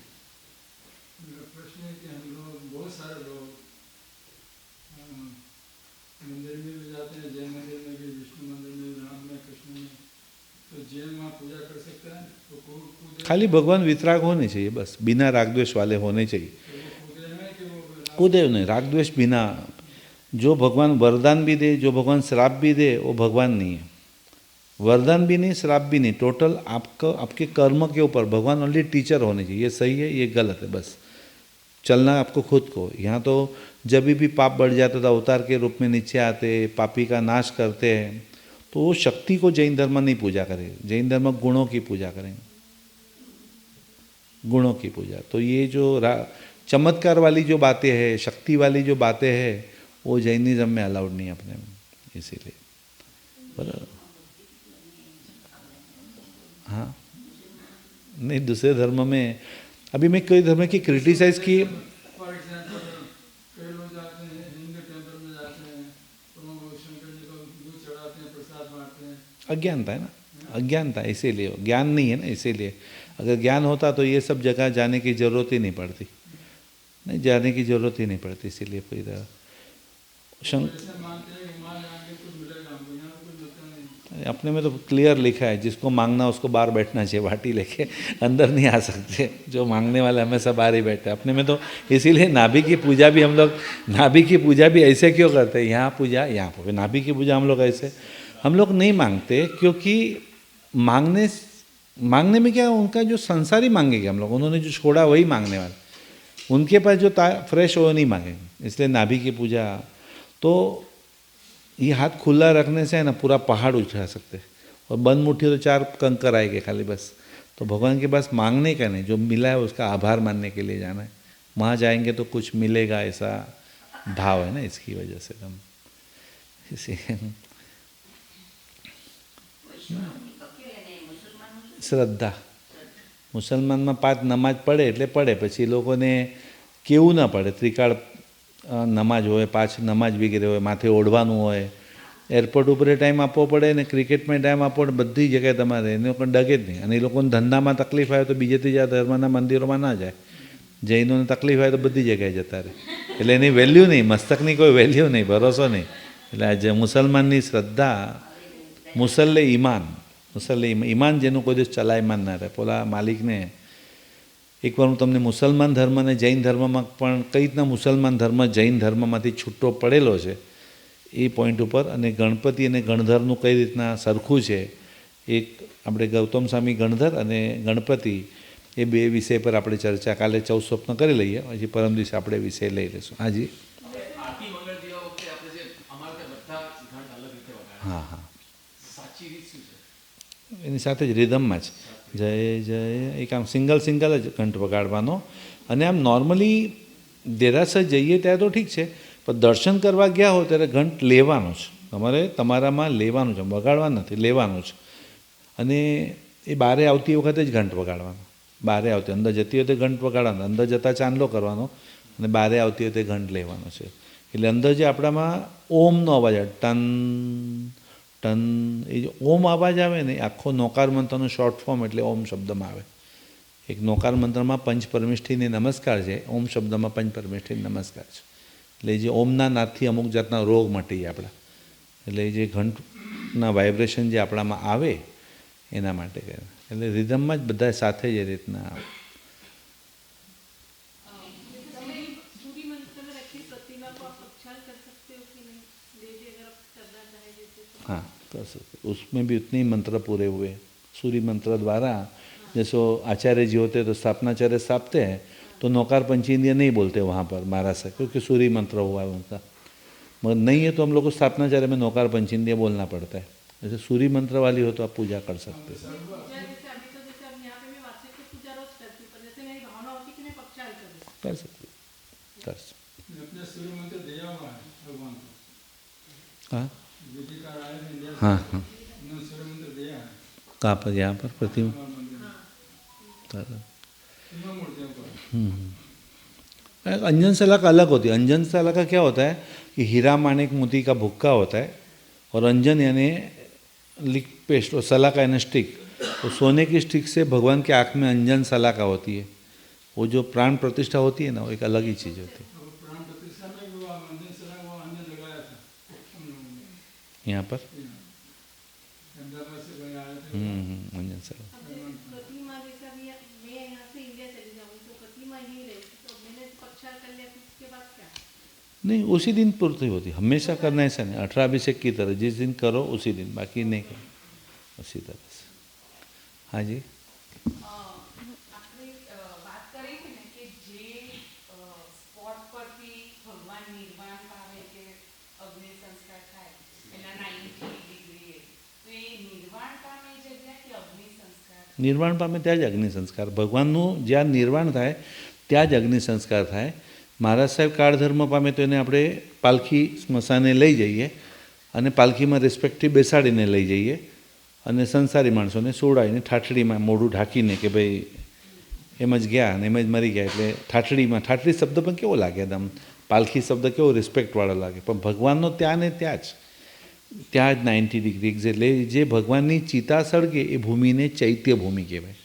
मेरा प्रश्न है कि हम लोग बहुत सारे लोग मंदिर में भी जाते हैं, जैन मंदिर में भी, विष्णु मंदिर में, राम में, कृष्ण में, तो जैन वहाँ पूजा कर सकता है? तो खाली भगवान वितराग होने चाहिए, बस बिना राग द्वेष वाले होने चाहिए. कुदेव नहीं, राग द्वेष बिना. जो भगवान वरदान भी दे, जो भगवान श्राप भी दे, वो भगवान नहीं है. वरदान भी नहीं, श्राप भी नहीं, टोटल आपका आपके कर्म के ऊपर. भगवान ओनली टीचर होने चाहिए, ये सही है, ये गलत है, बस चलना आपको खुद को. यहाँ तो जब भी पाप बढ़ जाता था अवतार के रूप में नीचे आते, पापी का नाश करते हैं, तो वो शक्ति को जैन धर्म नहीं पूजा करेंगे. जैन धर्म गुणों की पूजा करेंगे, गुणों की पूजा. तो ये जो चमत्कार वाली जो बातें हैं, शक्ति वाली जो बातें हैं, वो जैनिज्म में अलाउड नहीं है अपने में, इसीलिए. बराबर. हाँ नहीं, दूसरे धर्म में अभी मैं कई धर्म की क्रिटिसाइज की. फॉर एग्जाम्पल कई लोग जाते हैं हिंदू टेम्पल में, जाते हैं तो शंकर जी को दूध चढ़ाते हैं, प्रसाद बांटते हैं. अज्ञानता है ना, अज्ञानता, इसीलिए. ज्ञान नहीं है ना, इसीलिए. अगर ज्ञान होता तो ये सब जगह जाने की ज़रूरत ही नहीं पड़ती. नहीं, जाने की ज़रूरत ही नहीं पड़ती, इसीलिए कोई अपने में तो क्लियर लिखा है, जिसको मांगना उसको बाहर बैठना चाहिए, बाटी लेके अंदर नहीं आ सकते. जो मांगने वाले हमेशा बाहर ही बैठे. अपने में तो इसीलिए नाभि की पूजा भी हम लोग, नाभि की पूजा भी ऐसे क्यों करते हैं? यहाँ पूजा, यहाँ पर नाभि की पूजा हम लोग ऐसे हम लोग नहीं मांगते, क्योंकि मांगने में क्या, उनका जो संसारी मांगेंगे हम लोग, उन्होंने जो छोड़ा वही मांगने वाले. उनके पास जो फ्रेश हो नहीं मांगेंगे. इसलिए नाभि की पूजा. तो ये हाथ खुला रखने से है ना पूरा पहाड़ उठा सकते, और बंद मुट्ठी तो 4 कंकर आएंगे खाली, बस. तो भगवान के पास मांगने का नहीं, जो मिला है उसका आभार मानने के लिए जाना है. वहाँ जाएंगे तो कुछ मिलेगा, ऐसा भाव है ना, इसकी वजह से हम इसी. શ્રદ્ધા. મુસલમાનમાં 5 નમાજ પડે એટલે પડે, પછી એ લોકોને કેવું ન પડે. ત્રિકાળ નમાજ હોય, 5 નમાજ વગેરે હોય, માથે ઓઢવાનું હોય, એરપોર્ટ ઉપર ટાઈમ આપવો પડે, ને ક્રિકેટમાં ટાઈમ આપવો પડે, બધી જગ્યાએ તમારે એને પણ ડગે જ નહીં. અને એ લોકોને ધંધામાં તકલીફ આવે તો બીજે ત્રીજા ધર્મના મંદિરોમાં ના જાય. જૈનોને તકલીફ આવે તો બધી જગ્યાએ જતા રહે. એટલે એની વેલ્યુ નહીં, મસ્તકની કોઈ વેલ્યુ નહીં, ભરોસો નહીં. એટલે આજે મુસલમાનની શ્રદ્ધા મુસલ્લે ઈમાન, ઈમાન જેનું કોઈ દિવસ ચલાયમાન ના રહે. પેલા માલિકને એકવાર હું તમને મુસલમાન ધર્મ અને જૈન ધર્મમાં પણ કઈ રીતના મુસલમાન ધર્મ જૈન ધર્મમાંથી છૂટો પડેલો છે એ પોઈન્ટ ઉપર, અને ગણપતિ અને ગણધરનું કઈ રીતના સરખું છે, એક આપણે ગૌતમ સ્વામી ગણધર અને ગણપતિ એ બે વિષય પર આપણે ચર્ચા કાલે 14 સ્વપ્ન કરી લઈએ, પછી પરમ દિવસે આપણે વિષય લઈ લઈશું. હાજી. હા હા, એની સાથે જ રિધમમાં જ જય જય એક આમ સિંગલ જ ઘંટ વગાડવાનો. અને આમ નોર્મલી દેરાસર જઈએ ત્યારે તો ઠીક છે, પણ દર્શન કરવા ગયા હો ત્યારે ઘંટ લેવાનું જ, તમારામાં લેવાનું છે, વગાડવાનું નથી, લેવાનું જ. અને એ બારે આવતી વખતે જ ઘંટ વગાડવાનો, બારે આવતી અંદર જતી વખતે ઘંટ વગાડવાનો, અંદર જતાં ચાંદલો કરવાનો અને બારે આવતી વખતે ઘંટ લેવાનો છે. એટલે અંદર જે આપણામાં ઓમનો અવાજ આવે, ટન ટન, એ જે ઓમ અવાજ આવે ને, આખો નોકાર મંત્રનો શોર્ટ ફોર્મ એટલે ઓમ શબ્દમાં આવે. એક નોકાર મંત્રમાં પંચ પરમેષ્ઠીને નમસ્કાર છે, ઓમ શબ્દમાં પંચ પરમેષ્ઠીને નમસ્કાર છે. એટલે જે ઓમના નાદથી અમુક જાતના રોગ મટી જાય આપણા. એટલે જે ઘંટના વાઇબ્રેશન જે આપણામાં આવે એના માટે કહે. એટલે રિધમમાં જ બધા સાથે જ એ રીતના આવે. हाँ कर सकते, उसमें भी उतने ही मंत्र पूरे हुए. सूर्य मंत्र द्वारा जैसे आचार्य जी होते तो स्थापनाचार्य स्थापते हैं तो नौकार पंचेंद्रिय नहीं बोलते वहाँ पर महाराज से, क्योंकि सूर्य मंत्र हुआ है उनका. मगर नहीं है तो हम लोग को स्थापनाचार्य में नौकार पंचेंद्रिय बोलना पड़ता है. जैसे सूर्य मंत्र वाली हो तो आप पूजा कर सकते हो. कर सकते कर सकते. अपने सूर्य मंत्र दिया हुआ है भगवान को. हाँ विधिकार आए थे इंडिया से, हाँ हाँ. उन्होंने सूर्य मंत्र दिया है. कहाँ पर? यहाँ पर प्रतिमा. तीनों मूर्तियों को. अंजन सलाका अलग होती है. अंजन सलाका क्या होता है कि हीरा माणिक मोती का भुक्का होता है, और अंजन यानी लिक पेस्ट, और सलाका यानी स्टिक. तो सोने की स्टिक से भगवान की आँख में अंजन सलाका होती है. वो जो प्राण प्रतिष्ठा होती है ना, वो एक अलग ही चीज़ होती है. प्राण प्रतिष्ठा में भी वो मंदिर से वो अन्य लगाया था हम लोगों ने. यहाँ पर अहमदाबाद से गए आए थे. अंजन सलाका. प्रतिमा जैसा भी मैं यहाँ से इंडिया चली जाऊँ तो प्रतिमा यहीं रहेगी, तो मैंने प्रक्षाल कर लिया तो उसके बाद क्या? नहीं, उसी दिन पूर्ति होती, हमेशा करना ऐसा नहीं. 18 अभिषेक की तरह जिस दिन करो उसी दिन, बाकी नहीं करो उसी तरह से. हाँ जी. આપણે વાત કરી હતી ને કે જે સ્પોટ પરથી ભગવાન નિર્વાણ પામે કે અગ્નિ સંસ્કાર થાય એના 90 ડિગ્રીએ, તો એ નિર્વાણ પામે જગ્યા કે અગ્નિ સંસ્કાર? નિર્વાણ પામે ત્યાં જ અગ્નિ સંસ્કાર. ભગવાનનું જ્યાં નિર્વાણ થાય ત્યાં જ અગ્નિ સંસ્કાર થાય. મહારાજ સાહેબ કાળધર્મ પામે તો એને આપણે પાલખી સ્મશાને લઈ જઈએ અને પાલખીમાં રિસ્પેક્ટિવ બેસાડીને લઈ જઈએ, અને સંસારી માણસોને સોડાવીને ઠાઠડીમાં મોઢું ઢાંકીને કે ભાઈ એમ જ ગયા અને એમ જ મરી ગયા. એટલે ઠાઠડીમાં, ઠાઠડી શબ્દ પણ કેવો લાગે, એકદમ પાલખી શબ્દ કેવો રિસ્પેક્ટવાળો લાગે, પણ ભગવાનનો ત્યાં ને ત્યાં જ 90 ડિગ્રી એક્ઝેક્ટલી. જે ભગવાનની ચિતા સળગે એ ભૂમિને ચૈત્ય ભૂમિ કહેવાય.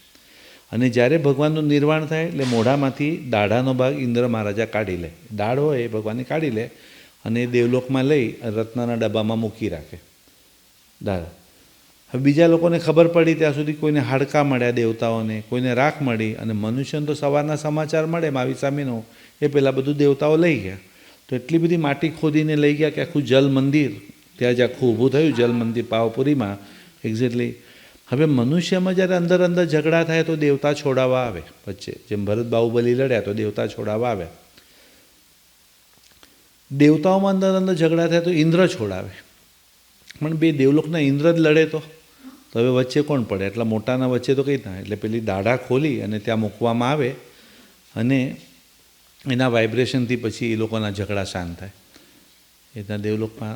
અને જ્યારે ભગવાનનું નિર્વાણ થાય એટલે મોઢામાંથી દાઢાનો ભાગ ઇન્દ્ર મહારાજા કાઢી લે. દાઢ હોય એ ભગવાનને કાઢી લે અને દેવલોકમાં લઈ રત્નના ડબ્બામાં મૂકી રાખે દાઢ. હવે બીજા લોકોને ખબર પડી ત્યાં સુધી કોઈને હાડકાં મળ્યા દેવતાઓને, કોઈને રાખ મળી, અને મનુષ્યને તો સવારના સમાચાર મળે માવી સામીનો, એ પહેલાં બધું દેવતાઓ લઈ ગયા. તો એટલી બધી માટી ખોદીને લઈ ગયા કે આખું જલ મંદિર ત્યાં જ આખું ઊભું થયું, જલ મંદિર પાવપુરીમાં એક્ઝેક્ટલી. હવે મનુષ્યમાં જ્યારે અંદર અંદર ઝઘડા થાય તો દેવતા છોડાવવા આવે વચ્ચે. જેમ ભરત બાહુબલી લડ્યા તો દેવતા છોડાવવા આવે. દેવતાઓમાં અંદર અંદર ઝઘડા થાય તો ઇન્દ્ર છોડાવે. પણ બે દેવલોકના ઇન્દ્ર જ લડે તો હવે વચ્ચે કોણ પડે? એટલા મોટાના વચ્ચે તો કંઈ ના. એટલે પેલી દાઢા ખોલી અને ત્યાં મૂકવામાં આવે, અને એના વાઇબ્રેશનથી પછી એ લોકોના ઝઘડા શાંત થાય. એના દેવલોકમાં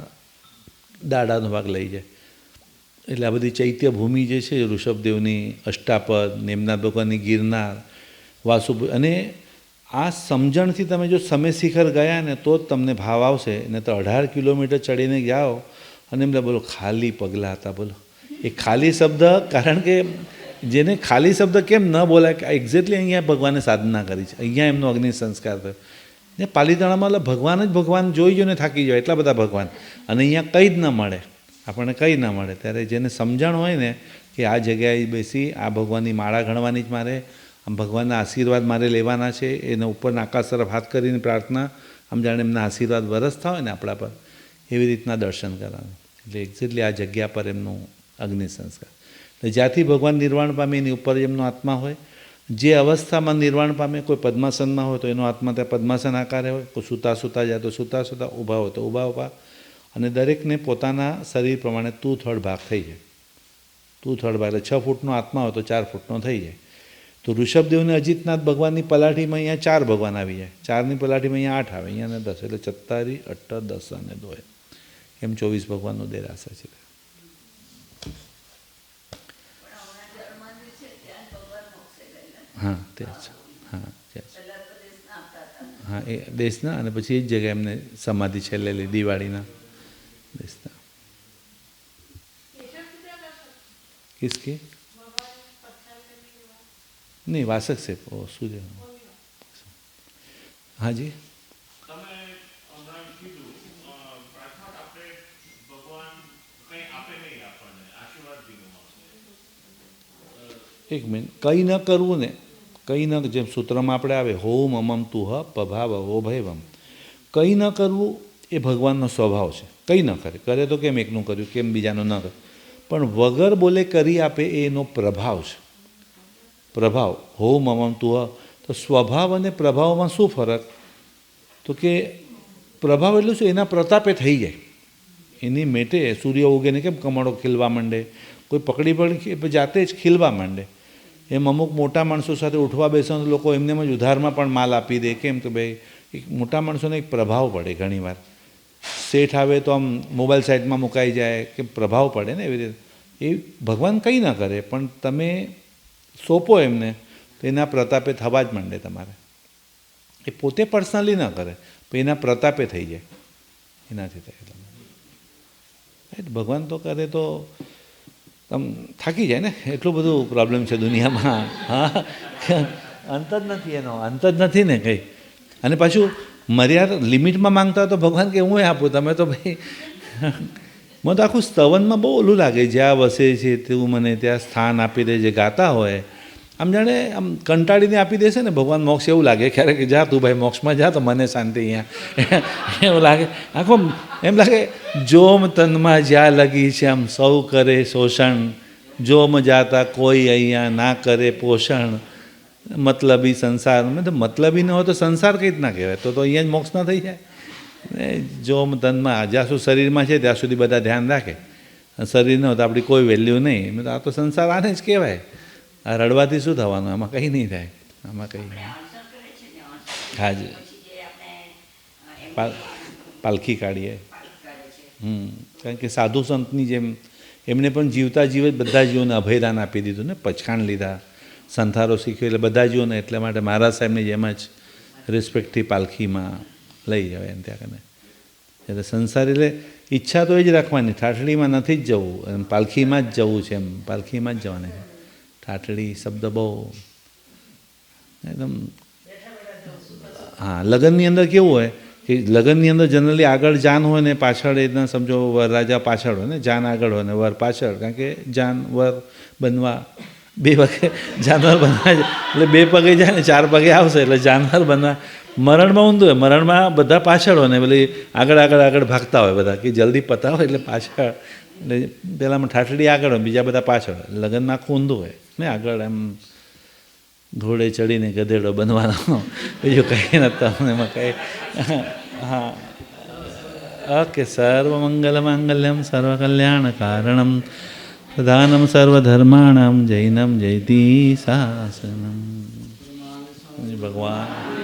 દાઢાનો ભાગ લઈ જાય. એટલે આ બધી ચૈત્ય ભૂમિ જે છે ઋષભદેવની, અષ્ટાપદ, નેમનાથ ભગવાનની ગિરનાર, વાસુ, અને આ સમજણથી તમે જો સમય શિખર ગયા ને તો જ તમને ભાવ આવશે. ને તો 18 કિલોમીટર ચડીને જાઓ અને એમ બોલો ખાલી પગલાં હતા. બોલો એ ખાલી શબ્દ, કારણ કે જેને ખાલી શબ્દ કેમ ન બોલાય કે એક્ઝેક્ટલી અહીંયા ભગવાને સાધના કરી છે, અહીંયા એમનો અગ્નિ સંસ્કાર થયો. ને પાલીતાણામાં ભગવાન જ ભગવાન જોઈ જોઈને થાકી જાય એટલા બધા ભગવાન, અને અહીંયા કંઈ જ ન મળે. આપણને કંઈ ના મળે. ત્યારે જેને સમજણ હોય ને કે આ જગ્યાએ બેસી આ ભગવાનની માળા ગણવાની જ મારે, આમ ભગવાનના આશીર્વાદ મારે લેવાના છે, એના ઉપરના આકાશ તરફ હાથ કરીને પ્રાર્થના, આમ જાણે એમના આશીર્વાદ વરસતા હોય ને આપણા પર, એવી રીતના દર્શન કરવાનું. એટલે એક્ઝેક્ટલી આ જગ્યા પર એમનું અગ્નિ સંસ્કાર. એટલે જ્યાંથી ભગવાન નિર્વાણ પામે એની ઉપર એમનો આત્મા હોય. જે અવસ્થામાં નિર્વાણ પામે, કોઈ પદ્માસનમાં હોય તો એનો આત્મા ત્યાં પદ્માસન આકારે હોય, કોઈ સૂતા જાય તો સૂતા ઊભા હોય તો ઊભા. અને દરેકને પોતાના શરીર પ્રમાણે 2/3 ભાગ થઈ જાય. 2/3 ભાગ એટલે 6 ફૂટનો આત્મા હોય તો 4 ફૂટનો થઈ જાય. તો ઋષભદેવને અજીતનાથ ભગવાનની પલાઠીમાં અહીંયા 4 ભગવાન આવી જાય, 4ની પલાઠીમાં અહીંયા 8 આવે, અહીંયા 10, એટલે 46, 8, 10 અને 2 એમ 24 ભગવાનનું દેરાસર છે. હા તે છે. હા હા, એ દેશના, અને પછી એ જ જગ્યાએ એમને સમાધિ છેલ્લે લઈ દિવાળીના દેશના. किसकी? नहीं वासक से सूर्य. हाँ जी. एक मिनट, कई न करવું ને, કઈ ન, જેમ સૂત્રમાં આપણે આવે હોમ અમમ તુહ પભાવ ઓ ભયવમ, કંઈ ન કરવું એ ભગવાનનો સ્વભાવ છે. કંઈ ન કરે તો કેમ એકનું કર્યું, કેમ બીજાનું ન કરે, પણ વગર બોલે કરી આપે એ એનો પ્રભાવ છે. પ્રભાવ હોમ અમમ તુહ. તો સ્વભાવ અને પ્રભાવમાં શું ફરક? તો કે પ્રભાવ એટલું શું, એના પ્રતાપે થઈ જાય, એની મેટે સૂર્ય ઉગે ને કેમ કમળો ખીલવા માંડે, કોઈ પકડી જાતે જ ખીલવા માંડે. એમ અમુક મોટા માણસો સાથે ઉઠવા બેસવાનું લોકો એમને જ ઉધારમાં પણ માલ આપી દે. કેમ કે ભાઈ એક મોટા માણસોને એક પ્રભાવ પડે. ઘણીવાર શેઠ આવે તો આમ મોબાઈલ સાઇડમાં મુકાઈ જાય, કે પ્રભાવ પડે ને એવી રીતે. એ ભગવાન કંઈ ના કરે, પણ તમે સોંપો એમને તો એના પ્રતાપે થવા જ માંડે તમારે. એ પોતે પર્સનલી ન કરે પણ એના પ્રતાપે થઈ જાય, એનાથી થાય. ભગવાન તો કરે તો આમ થાકી જાય ને, એટલું બધું પ્રોબ્લેમ છે દુનિયામાં. હા, અંત જ નથી, એનો અંત જ નથી ને કંઈ. અને પાછું મર્યાદા લિમિટમાં માંગતા હોય તો ભગવાન કે હું આપું, તમે તો ભાઈ. મને તો આખું સ્તવનમાં બહુ ઓલું લાગે, જ્યાં વસે છે તેવું મને ત્યાં સ્થાન આપી દે. જે ગાતા હોય આમ જાણે આમ કંટાળીને આપી દેશે ને ભગવાન મોક્ષ, એવું લાગે ક્યારેક જા તું ભાઈ મોક્ષમાં જા તો મને શાંતિ અહીંયા, એવું લાગે. આખો એમ લાગે જોમ તનમાં જ્યાં લગી છે આમ સૌ કરે શોષણ, જોમ જાતા કોઈ અહીંયા ના કરે પોષણ, મતલબી સંસાર. મતલબી ન હોય તો સંસાર કઈ રીતના કહેવાય? તો અહીંયા જ મોક્ષ ના થઈ જાય. જોમ તનમાં જ્યાં સુધી શરીરમાં છે ત્યાં સુધી બધા ધ્યાન રાખે, શરીર ન હોય તો આપણી કોઈ વેલ્યુ નહીં. આ તો સંસાર આને જ કહેવાય. આ રડવાથી શું થવાનું? આમાં કંઈ નહીં થાય, આમાં કંઈ નહીં. હા જી, પાલખી કાઢીએ. કારણ કે સાધુ સંતની જેમ એમને પણ જીવતા જીવ જ બધા જીવોને અભયદાન આપી દીધું ને, પચખાણ લીધા, સંથારો શીખ્યો, એટલે બધા જીવોને. એટલા માટે મહારાજ સાહેબની જેમ જ રિસ્પેક્ટથી પાલખીમાં લઈ જવાય એમ ત્યાં કને. એટલે સંસાર એટલે ઈચ્છા તો એ જ રાખવાની, ઠાઠડીમાં નથી જ જવું, એમ પાલખીમાં જ જવું છે, એમ પાલખીમાં જ જવાની છે. ઠાઠડી શબ્દ બહુ એકદમ. હા, લગ્નની અંદર કેવું હોય કે લગ્નની અંદર જનરલી આગળ જાન હોય ને પાછળ, એના સમજો વરરાજા પાછળ હોય ને, જાન આગળ હોય ને વર પાછળ. કારણ કે જાન વર બનવા 2 પગે જાનવર બનવા, એટલે 2 પગે જાય ને 4 પગે આવશે, એટલે જાનવર બનવા. મરણમાં ઊંધું હોય, મરણમાં બધા પાછળ હોય ને પેલી આગળ ભાગતા હોય બધા, કે જલ્દી પતાવો એટલે પાછળ. એટલે પહેલાંમાં ઠાઠડી આગળ હોય, બીજા બધા પાછળ. લગ્નમાં આખું ઊંધું હોય ને, આગળ એમ ઘોડે ચડીને ગધેડો બનવાનો, બીજું કંઈ નથી એમાં કંઈ. હા, ઓકે. સર્વમંગલ માંગલ્યમ સર્વકલ્યાણ કારણમ પ્રધાનમ સર્વધર્માણમ જૈનમ જયતિ શાસનમ. ભગવાન